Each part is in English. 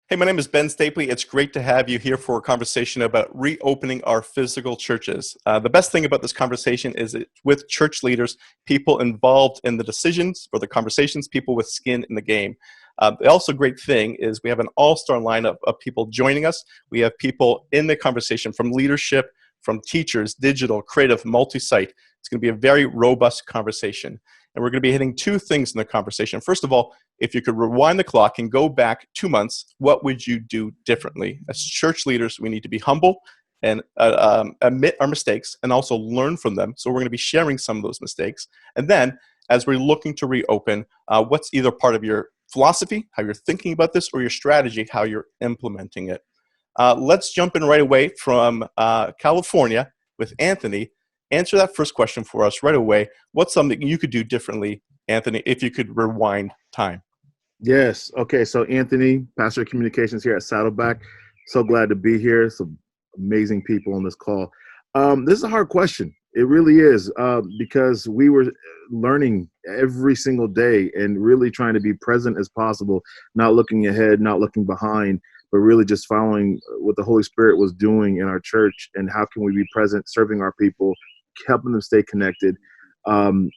Hey, my name is Ben Stapley. It's great to have you here for a conversation about reopening our physical churches. The best thing about this conversation is it's with church leaders, people involved in the decisions or the conversations, people with skin in the game. The also great thing is we have an all-star lineup of people joining us. We have people in the conversation from leadership, from teachers, digital, creative, multi-site. It's going to be a very robust conversation. And we're going to be hitting two things in the conversation. First of all, if you could rewind the clock and go back 2 months, what would you do differently? As church leaders, we need to be humble and admit our mistakes and also learn from them. So we're going to be sharing some of those mistakes. And then, as we're looking to reopen, what's either part of your philosophy, how you're thinking about this, or your strategy, how you're implementing it. Let's jump in right away from California with Anthony. Answer that first question for us right away. What's something you could do differently, Anthony, if you could rewind time? Yes. Okay. So Anthony, Pastor of Communications here at Saddleback. So glad to be here. Some amazing people on this call. This is a hard question. It really is, because we were learning every single day and really trying to be present as possible, not looking ahead, not looking behind, but really just following what the Holy Spirit was doing in our church and how can we be present, serving our people, helping them stay connected, and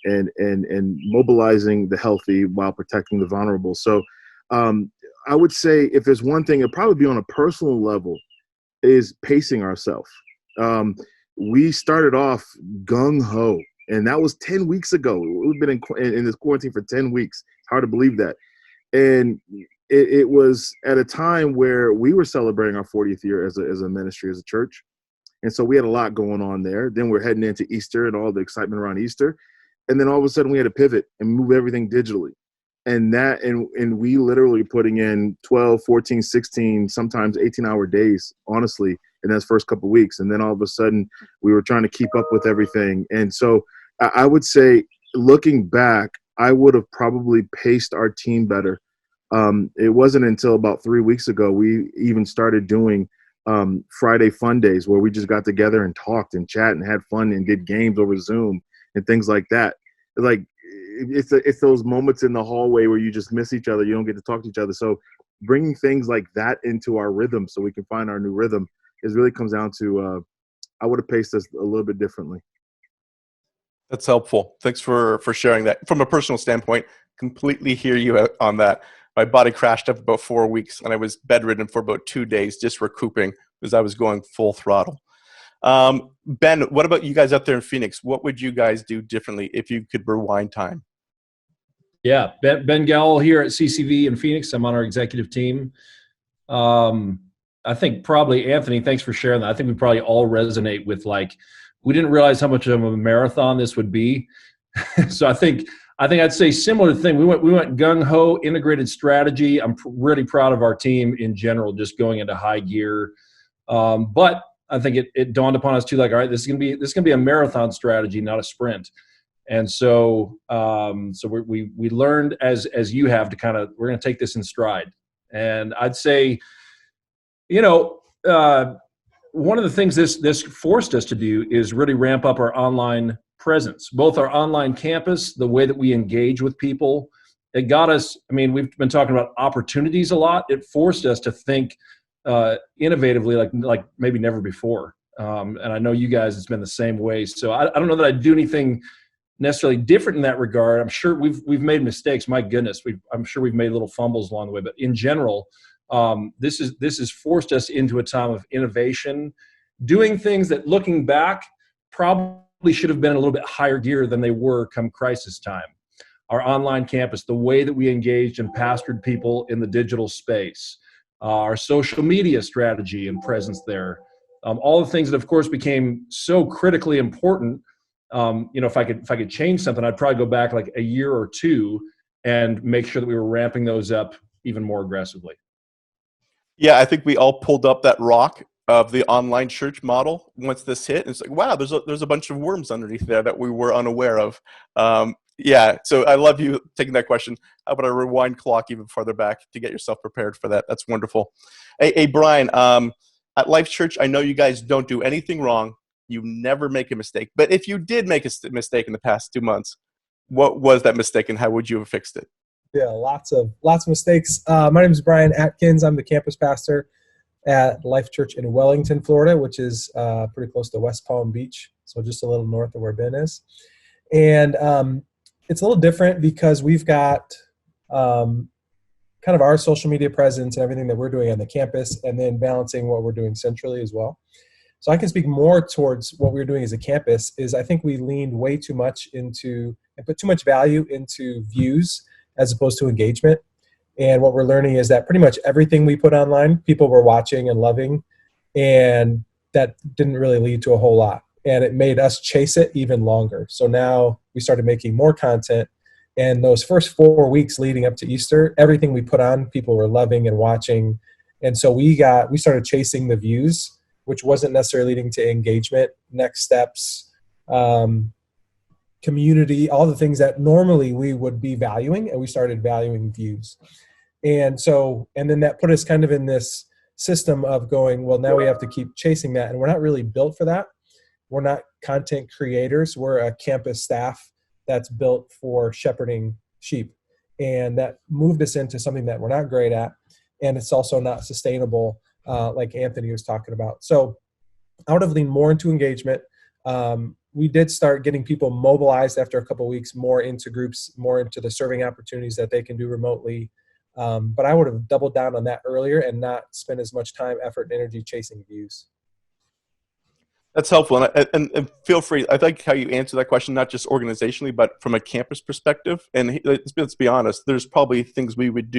mobilizing the healthy while protecting the vulnerable. So I would say if there's one thing, it'd probably be on a personal level, is pacing ourselves. We started off gung-ho, and that was 10 weeks ago. We've been in this quarantine for 10 weeks. It's hard to believe that. And it was at a time where we were celebrating our 40th year as a ministry, as a church. And so we had a lot going on there. Then we're heading into Easter and all the excitement around Easter. And then all of a sudden we had to pivot and move everything digitally. And we literally putting in 12, 14, 16, sometimes 18-hour days, honestly, in those first couple of weeks. And then all of a sudden we were trying to keep up with everything. And so I would say, looking back, I would have probably paced our team better. It wasn't until about 3 weeks ago we even started doing Friday fun days, where we just got together and talked and chat and had fun and did games over Zoom and things like that. Like it's those moments in the hallway where you just miss each other. You don't get to talk to each other. So bringing things like that into our rhythm so we can find our new rhythm is really comes down to I would have paced us a little bit differently. That's helpful. Thanks for sharing that. From a personal standpoint, completely hear you on that. My body crashed up about 4 weeks, and I was bedridden for about 2 days, just recouping because I was going full throttle. Ben, what about you guys out there in Phoenix? What would you guys do differently if you could rewind time? Yeah, Ben Gowell here at CCV in Phoenix. I'm on our executive team. I think probably, Anthony, thanks for sharing that. I think we probably all resonate with, like, we didn't realize how much of a marathon this would be. So I think I'd say similar thing. We went gung-ho, integrated strategy. I'm really proud of our team in general, just going into high gear. But I think it dawned upon us too, like, all right, this is gonna be a marathon strategy, not a sprint. And so we learned as you have to we're gonna take this in stride. And I'd say, one of the things this forced us to do is really ramp up our online presence, both our online campus, the way that we engage with people. It got us, we've been talking about opportunities a lot. It forced us to think innovatively, like maybe never before. And I know you guys, it's been the same way. So I don't know that I'd do anything necessarily different in that regard. I'm sure we've made mistakes. My goodness, I'm sure we've made little fumbles along the way. But in general, this has forced us into a time of innovation, doing things that, looking back, probably should have been a little bit higher gear than they were come crisis time. Our online campus, the way that we engaged and pastored people in the digital space, our social media strategy and presence there, all the things that, of course, became so critically important. If I could change something, I'd probably go back like a year or two and make sure that we were ramping those up even more aggressively. Yeah, I think we all pulled up that rock of the online church model once this hit. And it's like, wow, there's a bunch of worms underneath there that we were unaware of. Yeah, so I love you taking that question. How about a rewind clock even farther back to get yourself prepared for that? That's wonderful. Hey Brian, at Life Church, I know you guys don't do anything wrong. You never make a mistake. But if you did make a mistake in the past 2 months, what was that mistake and how would you have fixed it? Yeah, lots of mistakes. My name is Brian Atkins. I'm the campus pastor at Life Church in Wellington, Florida, which is pretty close to West Palm Beach, so just a little north of where Ben is. And it's a little different because we've got kind of our social media presence and everything that we're doing on the campus, and then balancing what we're doing centrally as well. So I can speak more towards what we're doing as a campus. Is I think we leaned way too much into and put too much value into views as opposed to engagement. And what we're learning is that pretty much everything we put online, people were watching and loving, and that didn't really lead to a whole lot. And it made us chase it even longer. So now we started making more content. And those first 4 weeks leading up to Easter, everything we put on, people were loving and watching. And so we started chasing the views, which wasn't necessarily leading to engagement, next steps, community, all the things that normally we would be valuing, and we started valuing views. And then that put us kind of in this system of going, well, now we have to keep chasing that. And we're not really built for that. We're not content creators. We're a campus staff that's built for shepherding sheep. And that moved us into something that we're not great at. And it's also not sustainable, like Anthony was talking about. So I would have leaned more into engagement. We did start getting people mobilized after a couple of weeks, more into groups, more into the serving opportunities that they can do remotely. But I would have doubled down on that earlier and not spent as much time, effort, and energy chasing views. That's helpful. And feel free. I like how you answer that question, not just organizationally, but from a campus perspective. And let's be honest, there's probably things we would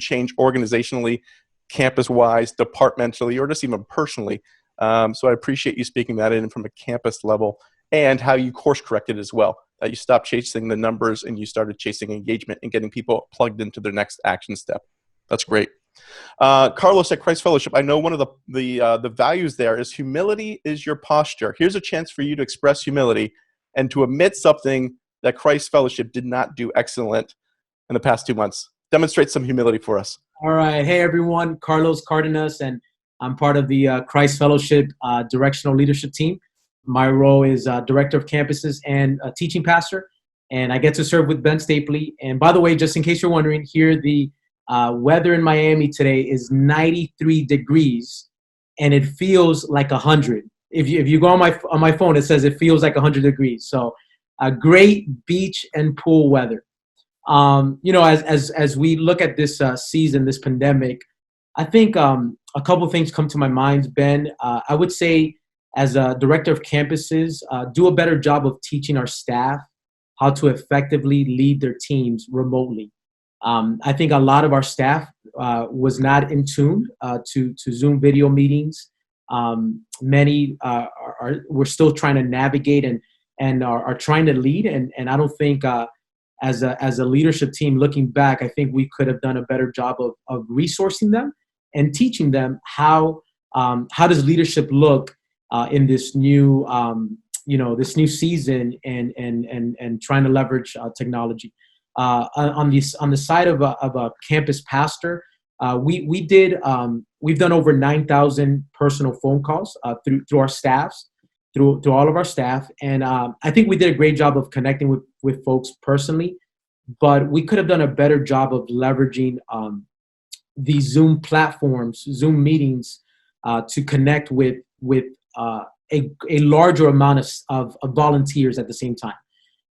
change organizationally, campus-wise, departmentally, or just even personally. So I appreciate you speaking that in from a campus level, and how you course corrected as well. That you stopped chasing the numbers and you started chasing engagement and getting people plugged into their next action step. That's great. Carlos at Christ Fellowship, I know one of the values there is humility is your posture. Here's a chance for you to express humility and to admit something that Christ Fellowship did not do excellent in the past 2 months. Demonstrate some humility for us. All right. Hey, everyone. Carlos Cardenas, and I'm part of the Christ Fellowship directional leadership team. My role is director of campuses and teaching pastor, and I get to serve with Ben Stapley. And by the way, just in case you're wondering, here the weather in Miami today is 93 degrees, and it feels like 100. If you go on my phone, it says it feels like 100 degrees. So a great beach and pool weather. As we look at this season, this pandemic, I think a couple things come to my mind, Ben. I would say, as a director of campuses, do a better job of teaching our staff how to effectively lead their teams remotely. I think a lot of our staff was not in tune to Zoom video meetings. Many we're still trying to navigate and are trying to lead. And I don't think as a leadership team, looking back, I think we could have done a better job of resourcing them and teaching them how does leadership look in this new season and trying to leverage technology. On the side of a campus pastor, we've done over 9,000 personal phone calls through our staffs, through all of our staff, and I think we did a great job of connecting with folks personally, but we could have done a better job of leveraging these Zoom platforms, Zoom meetings, to connect with a larger amount of volunteers at the same time.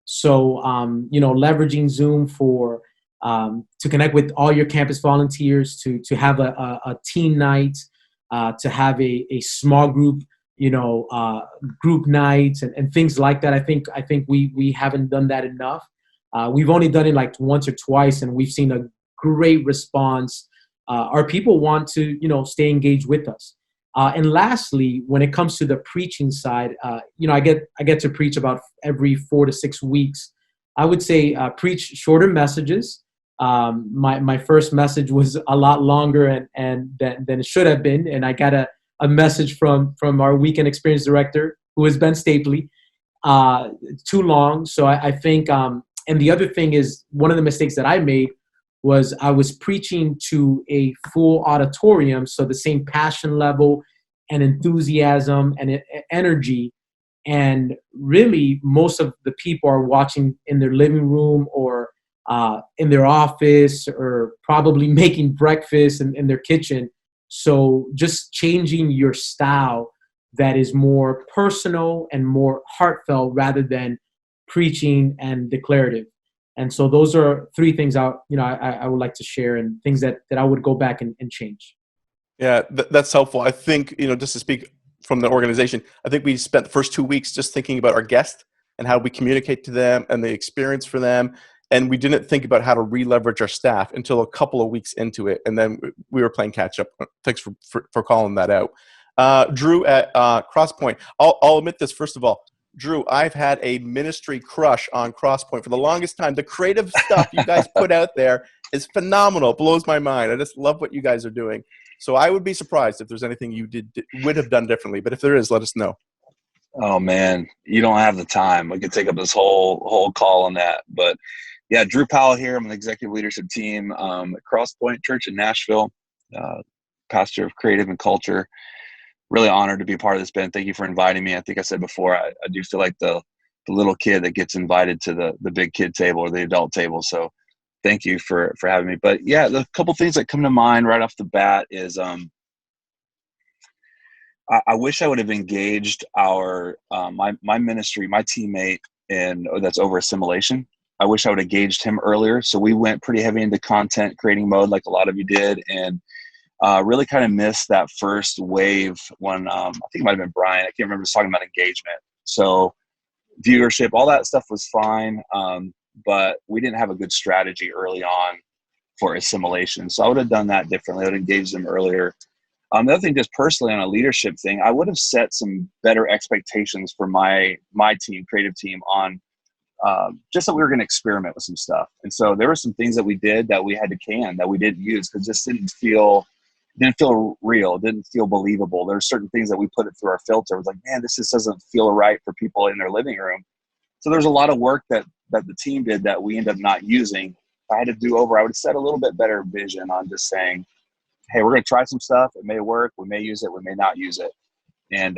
So, leveraging Zoom to connect with all your campus volunteers, to have a team night, to have a small group, group nights and things like that. I think we haven't done that enough. We've only done it like once or twice, and we've seen a great response. Our people want to, stay engaged with us. And lastly, when it comes to the preaching side, I get to preach about every 4 to 6 weeks. I would say preach shorter messages. My first message was a lot longer than it should have been, and I got a message from our weekend experience director, who is Ben Stapley, too long. So I think, and the other thing is, one of the mistakes that I made was I was preaching to a full auditorium, so the same passion level and enthusiasm and energy, and really most of the people are watching in their living room or in their office or probably making breakfast in their kitchen. So just changing your style that is more personal and more heartfelt rather than preaching and declarative. And so those are three things I would like to share, and things that I would go back and change. Yeah, that's helpful. I think, just to speak from the organization, I think we spent the first 2 weeks just thinking about our guest and how we communicate to them and the experience for them. And we didn't think about how to re-leverage our staff until a couple of weeks into it. And then we were playing catch up. Thanks for calling that out. Drew at Crosspoint. I'll admit this, first of all. Drew, I've had a ministry crush on Crosspoint for the longest time. The creative stuff you guys put out there is phenomenal. It blows my mind. I just love what you guys are doing. So I would be surprised if there's anything you would have done differently. But if there is, let us know. Oh man, you don't have the time. We could take up this whole call on that. But yeah, Drew Powell here. I'm on the executive leadership team at Crosspoint Church in Nashville, pastor of creative and culture. Really honored to be a part of this, Ben. Thank you for inviting me. I think I said before, I do feel like the little kid that gets invited to the big kid table or the adult table. So thank you for having me. But yeah, the couple things that come to mind right off the bat is I wish I would have engaged our my ministry, my teammate that's over assimilation. I wish I would have engaged him earlier. So we went pretty heavy into content creating mode like a lot of you did, and really kind of missed that first wave when I think it might have been Brian. I can't remember, was talking about engagement. So viewership, all that stuff was fine, but we didn't have a good strategy early on for assimilation. So I would have done that differently. I would have engaged them earlier. The other thing, just personally on a leadership thing, I would have set some better expectations for my team, creative team, on just that we were going to experiment with some stuff. And so there were some things that we did that we had to can, that we didn't use because it just didn't feel real, didn't feel believable. There are certain things that we put it through our filter. It was like, man, this just doesn't feel right for people in their living room. So there's a lot of work that the team did that we ended up not using. If I had to do over, I would have set a little bit better vision on just saying, hey, we're going to try some stuff. It may work. We may use it. We may not use it. And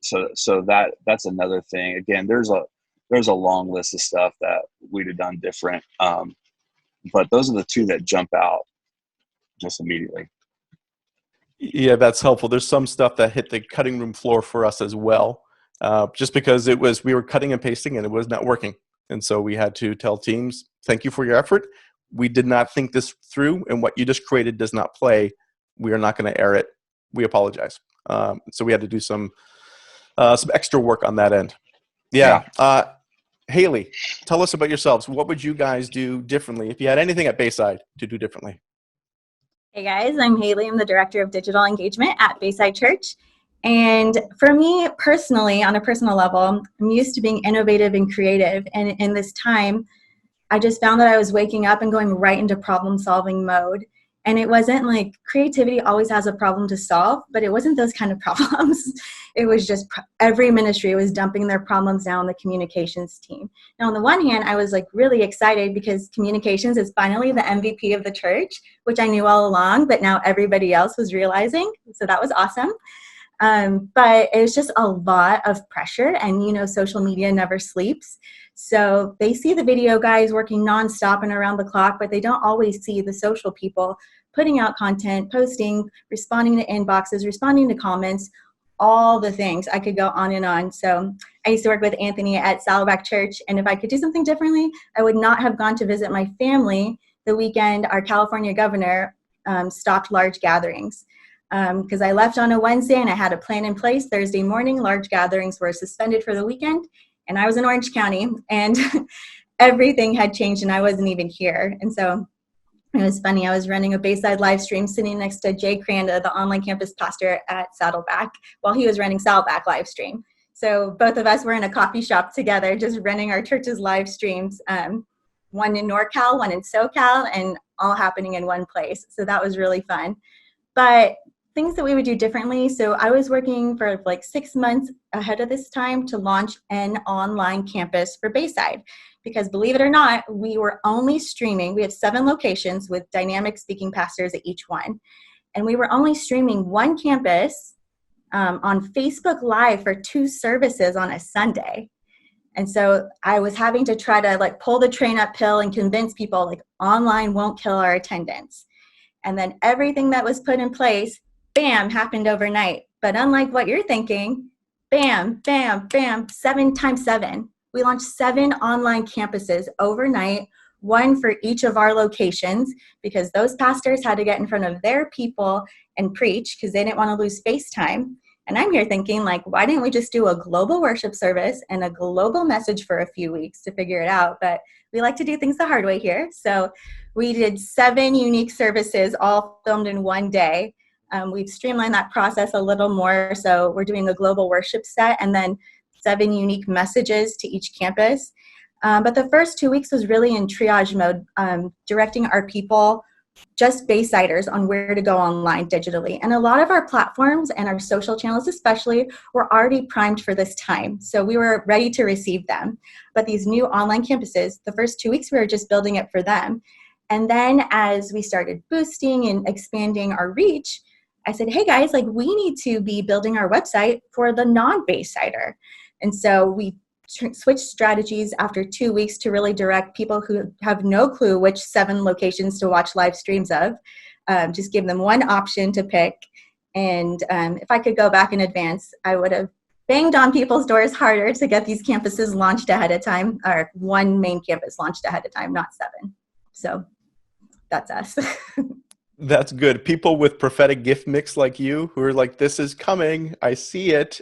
so that's another thing. Again, there's a long list of stuff that we'd have done different. But those are the two that jump out just immediately. Yeah, that's helpful. There's some stuff that hit the cutting room floor for us as well, just because we were cutting and pasting and it was not working. And so we had to tell teams, thank you for your effort. We did not think this through, and what you just created does not play. We are not going to air it. We apologize. So we had to do some extra work on that end. Yeah. Haley, tell us about yourselves. What would you guys do differently if you had anything at Bayside to do differently? Hey guys, I'm Haley. I'm the Director of Digital Engagement at Bayside Church. And for me personally, on a personal level, I'm used to being innovative and creative. And in this time, I just found that I was waking up and going right into problem-solving mode. And it wasn't like creativity always has a problem to solve, but it wasn't those kind of problems. It was just every ministry was dumping their problems down on the communications team. Now, on the one hand, I was like really excited because communications is finally the MVP of the church, which I knew all along, but now everybody else was realizing. So that was awesome. But it was just a lot of pressure, and social media never sleeps. So they see the video guys working nonstop and around the clock, but they don't always see the social people putting out content, posting, responding to inboxes, responding to comments, all the things. I could go on and on. So I used to work with Anthony at Saddleback Church, and if I could do something differently, I would not have gone to visit my family the weekend our California governor stopped large gatherings. Because I left on a Wednesday and I had a plan in place. Thursday morning, large gatherings were suspended for the weekend, and I was in Orange County, and everything had changed, and I wasn't even here. And so it was funny. I was running a Bayside live stream sitting next to Jay Cranda, the online campus pastor at Saddleback, while he was running Saddleback live stream. So both of us were in a coffee shop together, just running our church's live streams, one in NorCal, one in SoCal, and all happening in one place. So that was really fun. But things that we would do differently. So I was working for like 6 months ahead of this time to launch an online campus for Bayside, because believe it or not, we were only streaming. We have 7 locations with dynamic speaking pastors at each one. And we were only streaming one campus on Facebook Live for 2 services on a Sunday. And so I was having to try to like pull the train uphill and convince people like online won't kill our attendance. And then everything that was put in place, bam, happened overnight. But unlike what you're thinking, bam, bam, bam, 7 times 7. We launched 7 online campuses overnight, one for each of our locations, because those pastors had to get in front of their people and preach because they didn't want to lose face time. And I'm here thinking, like, why didn't we just do a global worship service and a global message for a few weeks to figure it out? But we like to do things the hard way here. So we did 7 unique services, all filmed in one day. We've streamlined that process a little more. So we're doing a global worship set and then 7 unique messages to each campus. But the first 2 weeks was really in triage mode, directing our people, just Baysiders, on where to go online digitally. And a lot of our platforms and our social channels especially were already primed for this time. So we were ready to receive them. But these new online campuses, the first 2 weeks, we were just building it for them. And then as we started boosting and expanding our reach, I said, hey guys, like we need to be building our website for the non-Baysider. And so we switch strategies after 2 weeks to really direct people who have no clue which 7 locations to watch live streams of. Just give them one option to pick. And if I could go back in advance, I would have banged on people's doors harder to get these campuses launched ahead of time, or one main campus launched ahead of time, not 7. So that's us. That's good. People with prophetic gift mix like you who are like, this is coming. I see it.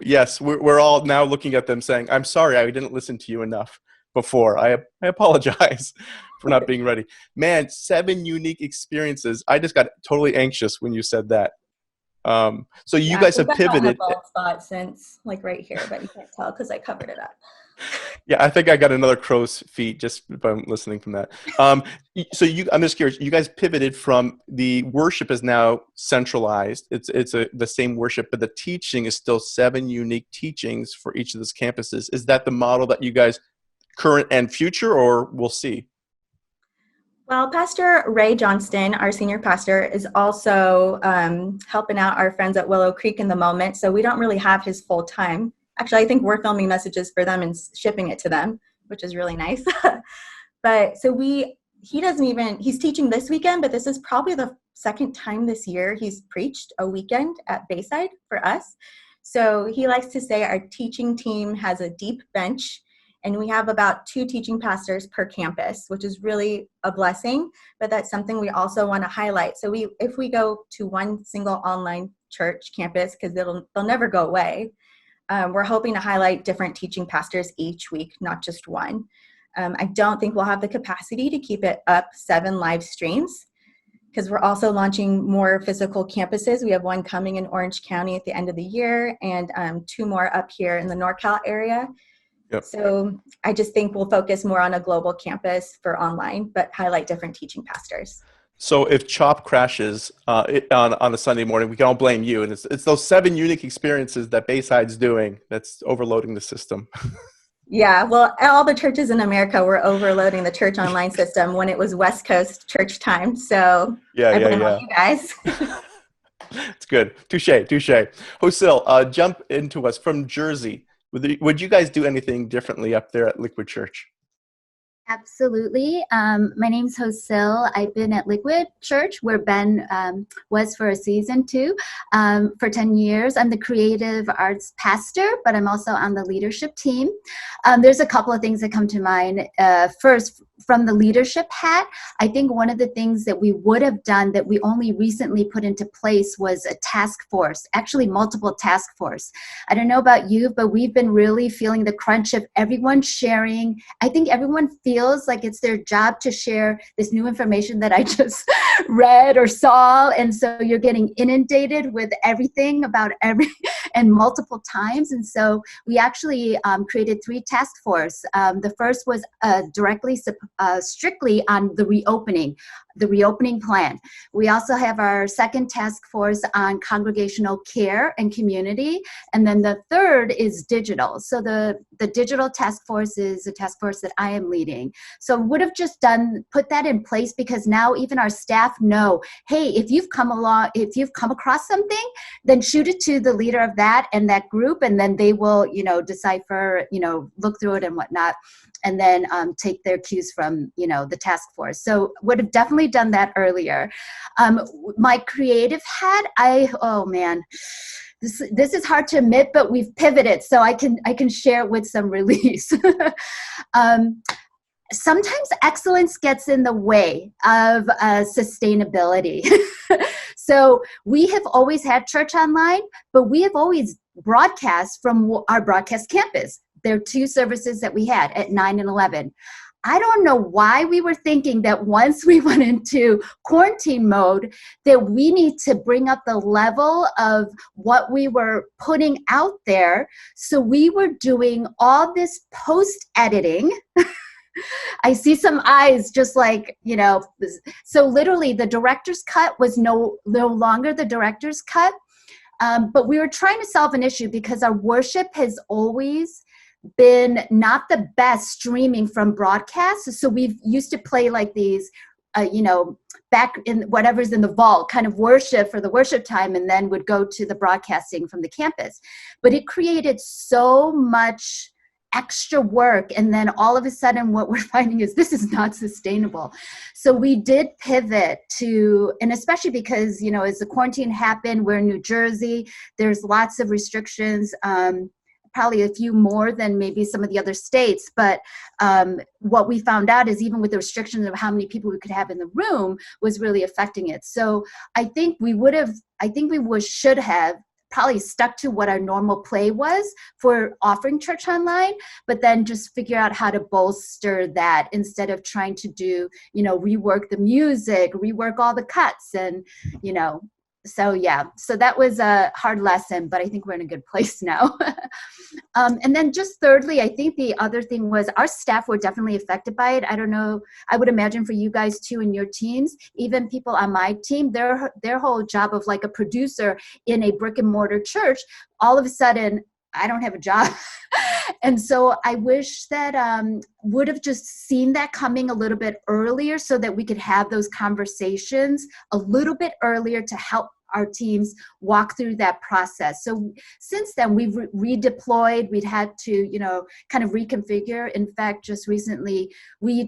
Yes, we're all now looking at them saying, I'm sorry, I didn't listen to you enough before. I apologize for not being ready. Man, 7 unique experiences. I just got totally anxious when you said that. So you guys have pivoted. Bald spot since like right here, but you can't tell because I covered it up. Yeah, I think I got another crow's feet just by listening from that. So I'm just curious. You guys pivoted from the worship is now centralized. It's the same worship, but the teaching is still 7 unique teachings for each of those campuses. Is that the model that you guys current and future, or we'll see? Well, Pastor Ray Johnston, our senior pastor, is also helping out our friends at Willow Creek in the moment. So we don't really have his full time. Actually, I think we're filming messages for them and shipping it to them, which is really nice. But so he's teaching this weekend, but this is probably the 2nd time this year he's preached a weekend at Bayside for us. So he likes to say our teaching team has a deep bench, and we have about 2 teaching pastors per campus, which is really a blessing, but that's something we also want to highlight. So if we go to one single online church campus, because they'll never go away, we're hoping to highlight different teaching pastors each week, not just one. I don't think we'll have the capacity to keep it up 7 live streams, because we're also launching more physical campuses. We have one coming in Orange County at the end of the year, and 2 more up here in the NorCal area. Yep. So I just think we'll focus more on a global campus for online, but highlight different teaching pastors. So if Chop crashes on a Sunday morning, we can all blame you. And it's those 7 unique experiences that Bayside's doing that's overloading the system. Yeah, well, all the churches in America were overloading the church online system when it was West Coast church time. So I blame all you guys. It's good. Touche. Hosil, jump into us from Jersey. Would you guys do anything differently up there at Liquid Church? Absolutely. My name's Hosil. I've been at Liquid Church, where Ben was for a season too, for 10 years. I'm the creative arts pastor, but I'm also on the leadership team. There's a couple of things that come to mind. First, from the leadership hat, I think one of the things that we would have done that we only recently put into place was a task force, actually multiple task force. I don't know about you, but we've been really feeling the crunch of everyone sharing. I think everyone feels like it's their job to share this new information that I just read or saw. And so you're getting inundated with everything about and multiple times. And so we actually created 3 task force. The first was strictly on the reopening plan. We also have our second task force on congregational care and community. And then the third is digital. So the digital task force is a task force that I am leading. So would have just put that in place, because now even our staff know, hey, if you've come across something, then shoot it to the leader of that and that group, and then they will, decipher, look through it and whatnot, and then take their cues from, the task force. So would have definitely done that earlier. My creative hat, oh man, this is hard to admit, but we've pivoted, so I can share with some release. Sometimes excellence gets in the way of sustainability. So we have always had church online, but we have always broadcast from our broadcast campus. There are 2 services that we had at 9 and 11. I don't know why we were thinking that once we went into quarantine mode, that we need to bring up the level of what we were putting out there. So we were doing all this post-editing. I see some eyes just like, so literally the director's cut was no longer the director's cut. But we were trying to solve an issue because our worship has always been not the best streaming from broadcast. So we've used to play like these, back in whatever's in the vault kind of worship for the worship time, and then would go to the broadcasting from the campus. But it created so much extra work, and then all of a sudden what we're finding is this is not sustainable. So we did pivot to, and especially because as the quarantine happened, we're in New Jersey, there's lots of restrictions, probably a few more than maybe some of the other states, but what we found out is even with the restrictions of how many people we could have in the room was really affecting it. So I think we should have probably stuck to what our normal play was for offering church online, but then just figure out how to bolster that instead of trying to do, rework the music, rework all the cuts, and, so yeah, so that was a hard lesson, but I think we're in a good place now. And then just thirdly, I think the other thing was our staff were definitely affected by it. I don't know, I would imagine for you guys too in your teams, even people on my team, their whole job of like a producer in a brick and mortar church, all of a sudden, I don't have a job. And so I wish that would have just seen that coming a little bit earlier so that we could have those conversations a little bit earlier to help our teams walk through that process. So since then, we've redeployed. We'd had to, kind of reconfigure. In fact, just recently, we're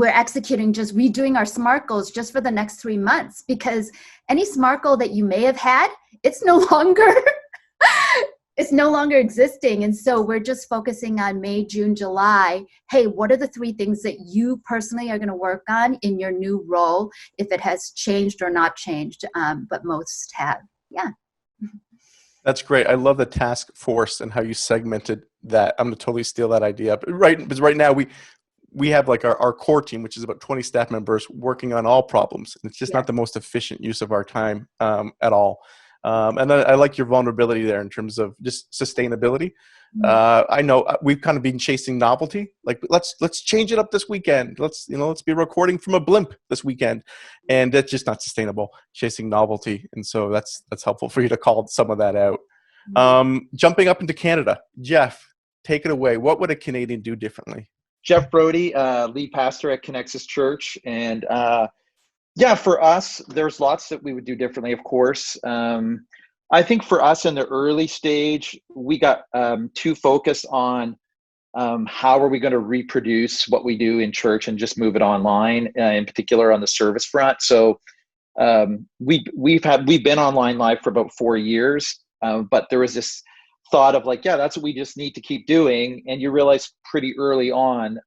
executing just redoing our SMART goals just for the next 3 months, because any SMART goal that you may have had, it's no longer existing. And so we're just focusing on May, June, July. Hey, what are the 3 things that you personally are going to work on in your new role, if it has changed or not changed, but most have. Yeah. That's great. I love the task force and how you segmented that. I'm going to totally steal that idea. Because right now we have like our core team, which is about 20 staff members working on all problems. And it's just not the most efficient use of our time at all. And I like your vulnerability there in terms of just sustainability. I know we've kind of been chasing novelty. Like let's change it up this weekend. Let's be recording from a blimp this weekend, and that's just not sustainable. Chasing novelty, and so that's helpful for you to call some of that out. Jumping up into Canada, Jeff, take it away. What would a Canadian do differently? Jeff Brody, lead pastor at Connexus Church, and for us, there's lots that we would do differently, of course. I think for us in the early stage, we got too focused on how are we going to reproduce what we do in church and just move it online, in particular on the service front. So we've been online live for about 4 years, but there was this thought of like, that's what we just need to keep doing. And you realize pretty early on,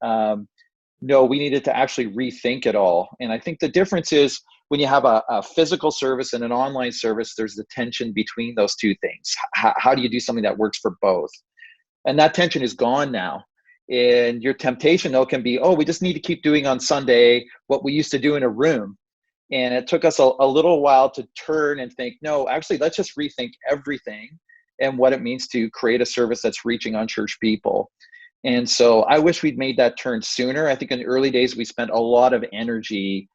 no, we needed to actually rethink it all. And I think the difference is when you have a physical service and an online service, there's the tension between those 2 things. How do you do something that works for both? And that tension is gone now. And your temptation, though, can be, we just need to keep doing on Sunday what we used to do in a room. And it took us a little while to turn and think, no, actually, let's just rethink everything and what it means to create a service that's reaching unchurched people. And so I wish we'd made that turn sooner. I think in the early days, we spent a lot of energy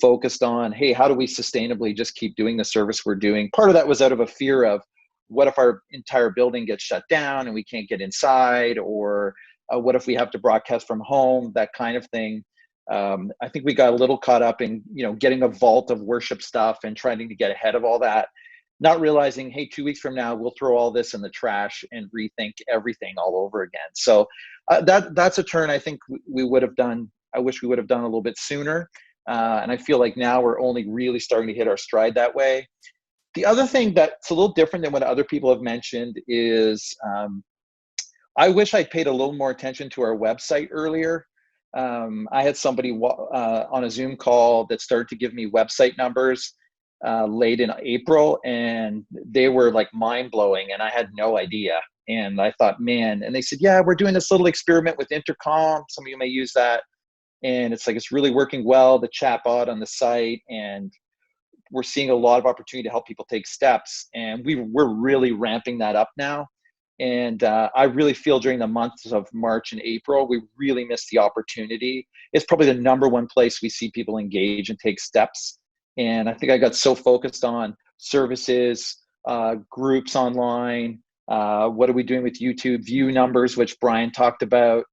focused on, hey, how do we sustainably just keep doing the service we're doing? Part of that was out of a fear of what if our entire building gets shut down and we can't get inside, or what if we have to broadcast from home, that kind of thing. I think we got a little caught up in, getting a vault of worship stuff and trying to get ahead of all that. not realizing, hey, 2 weeks from now, we'll throw all this in the trash and rethink everything all over again. So that's a turn I think we would have done. I wish we would have done a little bit sooner. And I feel like now we're only really starting to hit our stride that way. The other thing that's a little different than what other people have mentioned is I wish I'd paid a little more attention to our website earlier. I had somebody on a Zoom call that started to give me website numbers late in April, and they were like mind blowing, and I had no idea. And I thought, man, and they said, yeah, we're doing this little experiment with Intercom. Some of you may use that. And it's like, it's really working well, the chatbot on the site, and we're seeing a lot of opportunity to help people take steps. And we're really ramping that up now. And I really feel during the months of March and April, we really missed the opportunity. It's probably the number one place we see people engage and take steps. And I think I got so focused on services, groups online, what are we doing with YouTube view numbers, which Brian talked about.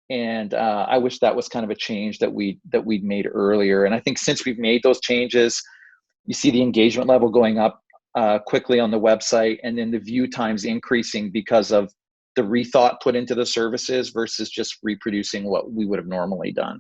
And I wish that was kind of a change that we'd made earlier. And I think since we've made those changes, you see the engagement level going up quickly on the website, and then the view times increasing because of the rethought put into the services versus just reproducing what we would have normally done.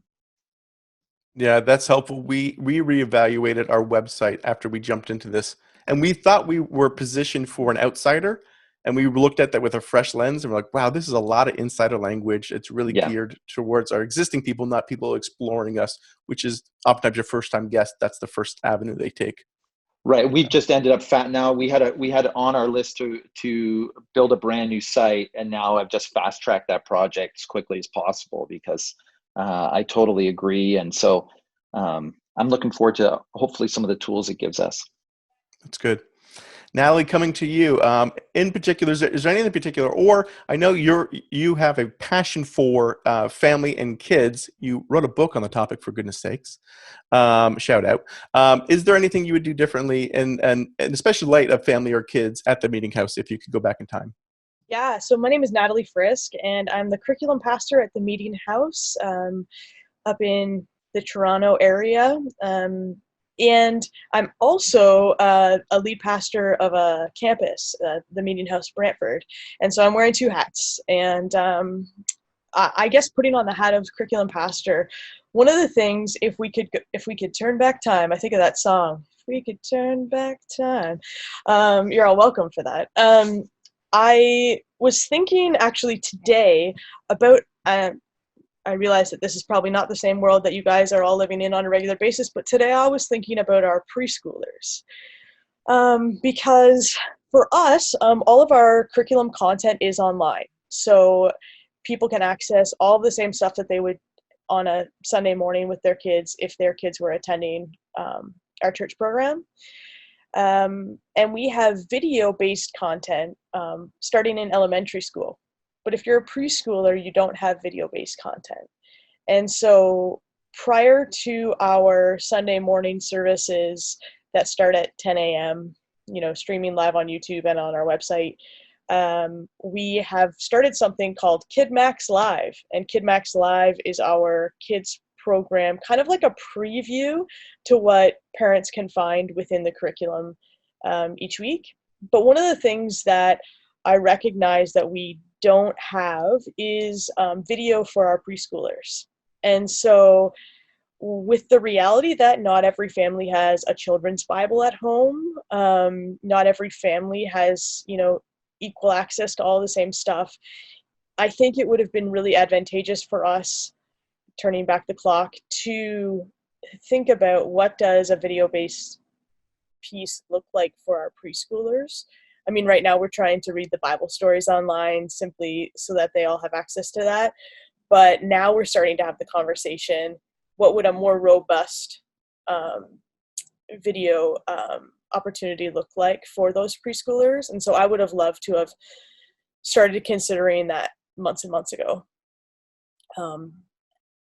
Yeah, that's helpful. We reevaluated our website after we jumped into this, and we thought we were positioned for an outsider, and we looked at that with a fresh lens, and we're like, wow, this is a lot of insider language. It's really geared towards our existing people, not people exploring us, which is oftentimes your first time guest. That's the first avenue they take. Right. We've just ended up fat now. We had on our list to build a brand new site, and now I've just fast tracked that project as quickly as possible because I totally agree. And so I'm looking forward to hopefully some of the tools it gives us. That's good. Natalie, coming to you. In particular, is there anything in particular, or I know you have a passion for family and kids. You wrote a book on the topic, for goodness sakes. Shout out. Is there anything you would do differently, and especially light of family or kids at the meeting house, if you could go back in time? Yeah, so my name is Natalie Frisk, and I'm the curriculum pastor at the meeting house up in the Toronto area. And I'm also a lead pastor of a campus, the Meeting House Brantford. And so I'm wearing two hats. And I guess putting on the hat of curriculum pastor, one of the things, if we could turn back time, I think of that song, if we could turn back time. You're all welcome for that. I was thinking actually today about I realize that this is probably not the same world that you guys are all living in on a regular basis, but today I was thinking about our preschoolers. Because for us, all of our curriculum content is online. So people can access all of the same stuff that they would on a Sunday morning with their kids if their kids were attending our church program. And we have video-based content starting in elementary school. But if you're a preschooler, you don't have video-based content. And so prior to our Sunday morning services that start at 10 a.m., streaming live on YouTube and on our website, we have started something called KidMax Live. And KidMax Live is our kids program, kind of like a preview to what parents can find within the curriculum each week. But one of the things that I recognize that we don't have is video for our preschoolers. And so with the reality that not every family has a children's Bible at home, not every family has, equal access to all the same stuff, I think it would have been really advantageous for us, turning back the clock, to think about what does a video-based piece look like for our preschoolers. I mean, right now we're trying to read the Bible stories online simply so that they all have access to that. But now we're starting to have the conversation, what would a more robust video opportunity look like for those preschoolers? And so I would have loved to have started considering that months and months ago. And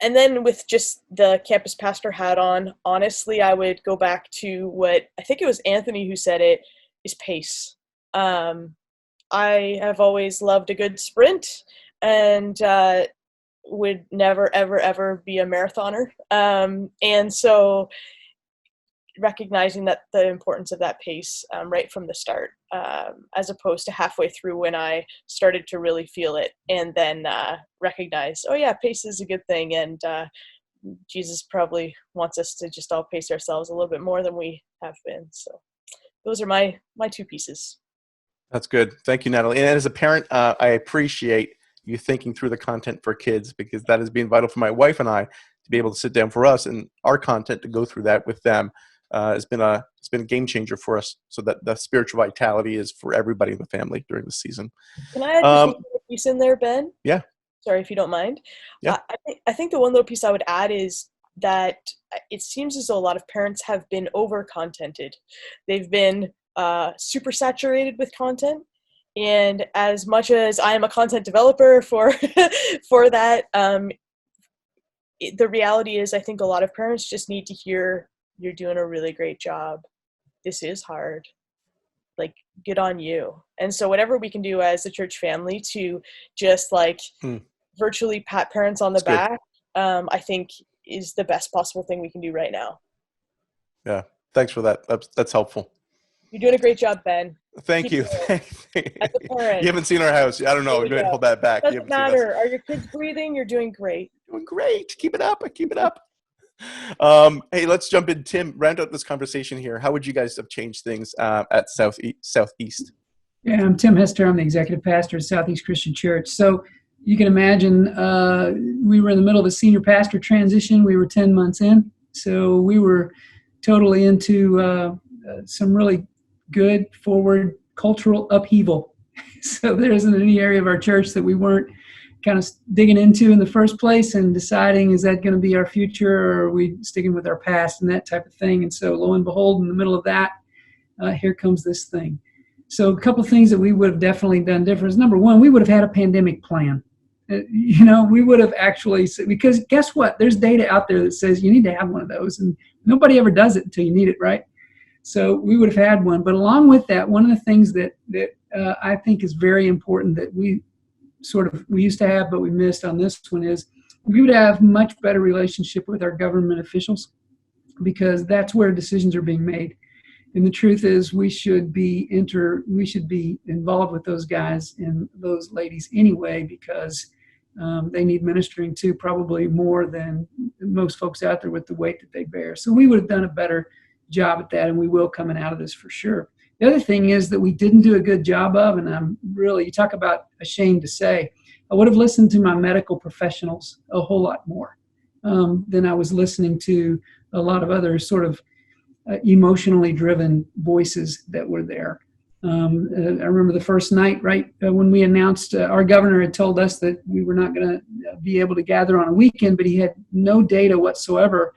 then with just the campus pastor hat on, honestly, I would go back to what, I think it was Anthony who said it, is pace. I have always loved a good sprint and would never, ever, ever be a marathoner. And so recognizing that the importance of that pace right from the start, as opposed to halfway through when I started to really feel it, and then recognize, oh yeah, pace is a good thing, and Jesus probably wants us to just all pace ourselves a little bit more than we have been. So those are my two pieces. That's good. Thank you, Natalie. And as a parent, I appreciate you thinking through the content for kids, because that has been vital for my wife and I to be able to sit down for us and our content to go through that with them. It's been a game changer for us, so that the spiritual vitality is for everybody in the family during the season. Can I add just a little piece in there, Ben? Yeah. Sorry if you don't mind. Yeah. I think the one little piece I would add is that it seems as though a lot of parents have been over-contented. They've been super saturated with content. And as much as I am a content developer for that, the reality is I think a lot of parents just need to hear, you're doing a really great job. This is hard. Like, good on you. And so whatever we can do as a church family to just virtually pat parents on the back, I think is the best possible thing we can do right now. Yeah. Thanks for that. That's helpful. You're doing a great job, Ben. Thank you. As a parent. You haven't seen our house. I don't know. I'm going to hold that back. Doesn't matter. Are your kids breathing? You're doing great. Doing great. Keep it up. Keep it up. Hey, let's jump in. Tim, round out this conversation here. How would you guys have changed things at Southeast? Yeah, I'm Tim Hester. I'm the executive pastor at Southeast Christian Church. So you can imagine we were in the middle of a senior pastor transition. We were 10 months in. So we were totally into some really good forward cultural upheaval. So there isn't any area of our church that we weren't kind of digging into in the first place and deciding, is that going to be our future, or are we sticking with our past, and that type of thing. And so lo and behold, in the middle of that, here comes this thing. So a couple of things that we would have definitely done different is, number one, we would have had a pandemic plan. We would have actually, because guess what? There's data out there that says you need to have one of those, and nobody ever does it until you need it, right? So we would have had one. But along with that, one of the things that I think is very important that we used to have, but we missed on this one, is we would have much better relationship with our government officials, because that's where decisions are being made. And the truth is, we should be involved with those guys and those ladies anyway, because they need ministering to probably more than most folks out there with the weight that they bear. So we would have done a better job at that, and we will coming out of this for sure. The other thing is that we didn't do a good job of, and I'm really, you talk about ashamed to say, I would have listened to my medical professionals a whole lot more than I was listening to a lot of other sort of emotionally driven voices that were there. I remember the first night, right, when we announced, our governor had told us that we were not going to be able to gather on a weekend, but he had no data whatsoever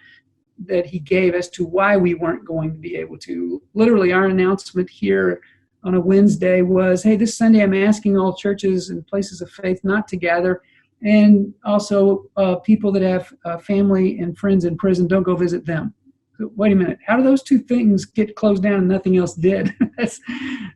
that he gave as to why we weren't going to be able to. Literally, our announcement here on a Wednesday was, hey, this Sunday I'm asking all churches and places of faith not to gather, and also people that have family and friends in prison, don't go visit them. So, wait a minute, how do those two things get closed down and nothing else did?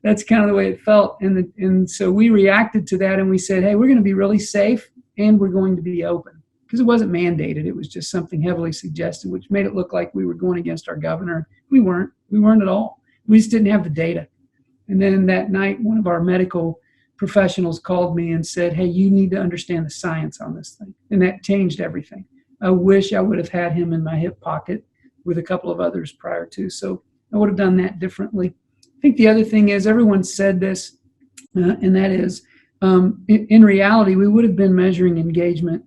That's kind of the way it felt. And so we reacted to that, and we said, hey, we're going to be really safe, and we're going to be open. Because it wasn't mandated. It was just something heavily suggested, which made it look like we were going against our governor. We weren't. We weren't at all. We just didn't have the data. And then that night, one of our medical professionals called me and said, hey, you need to understand the science on this thing. And that changed everything. I wish I would have had him in my hip pocket with a couple of others prior to. So I would have done that differently. I think the other thing is, everyone said this, and that is, in reality, we would have been measuring engagement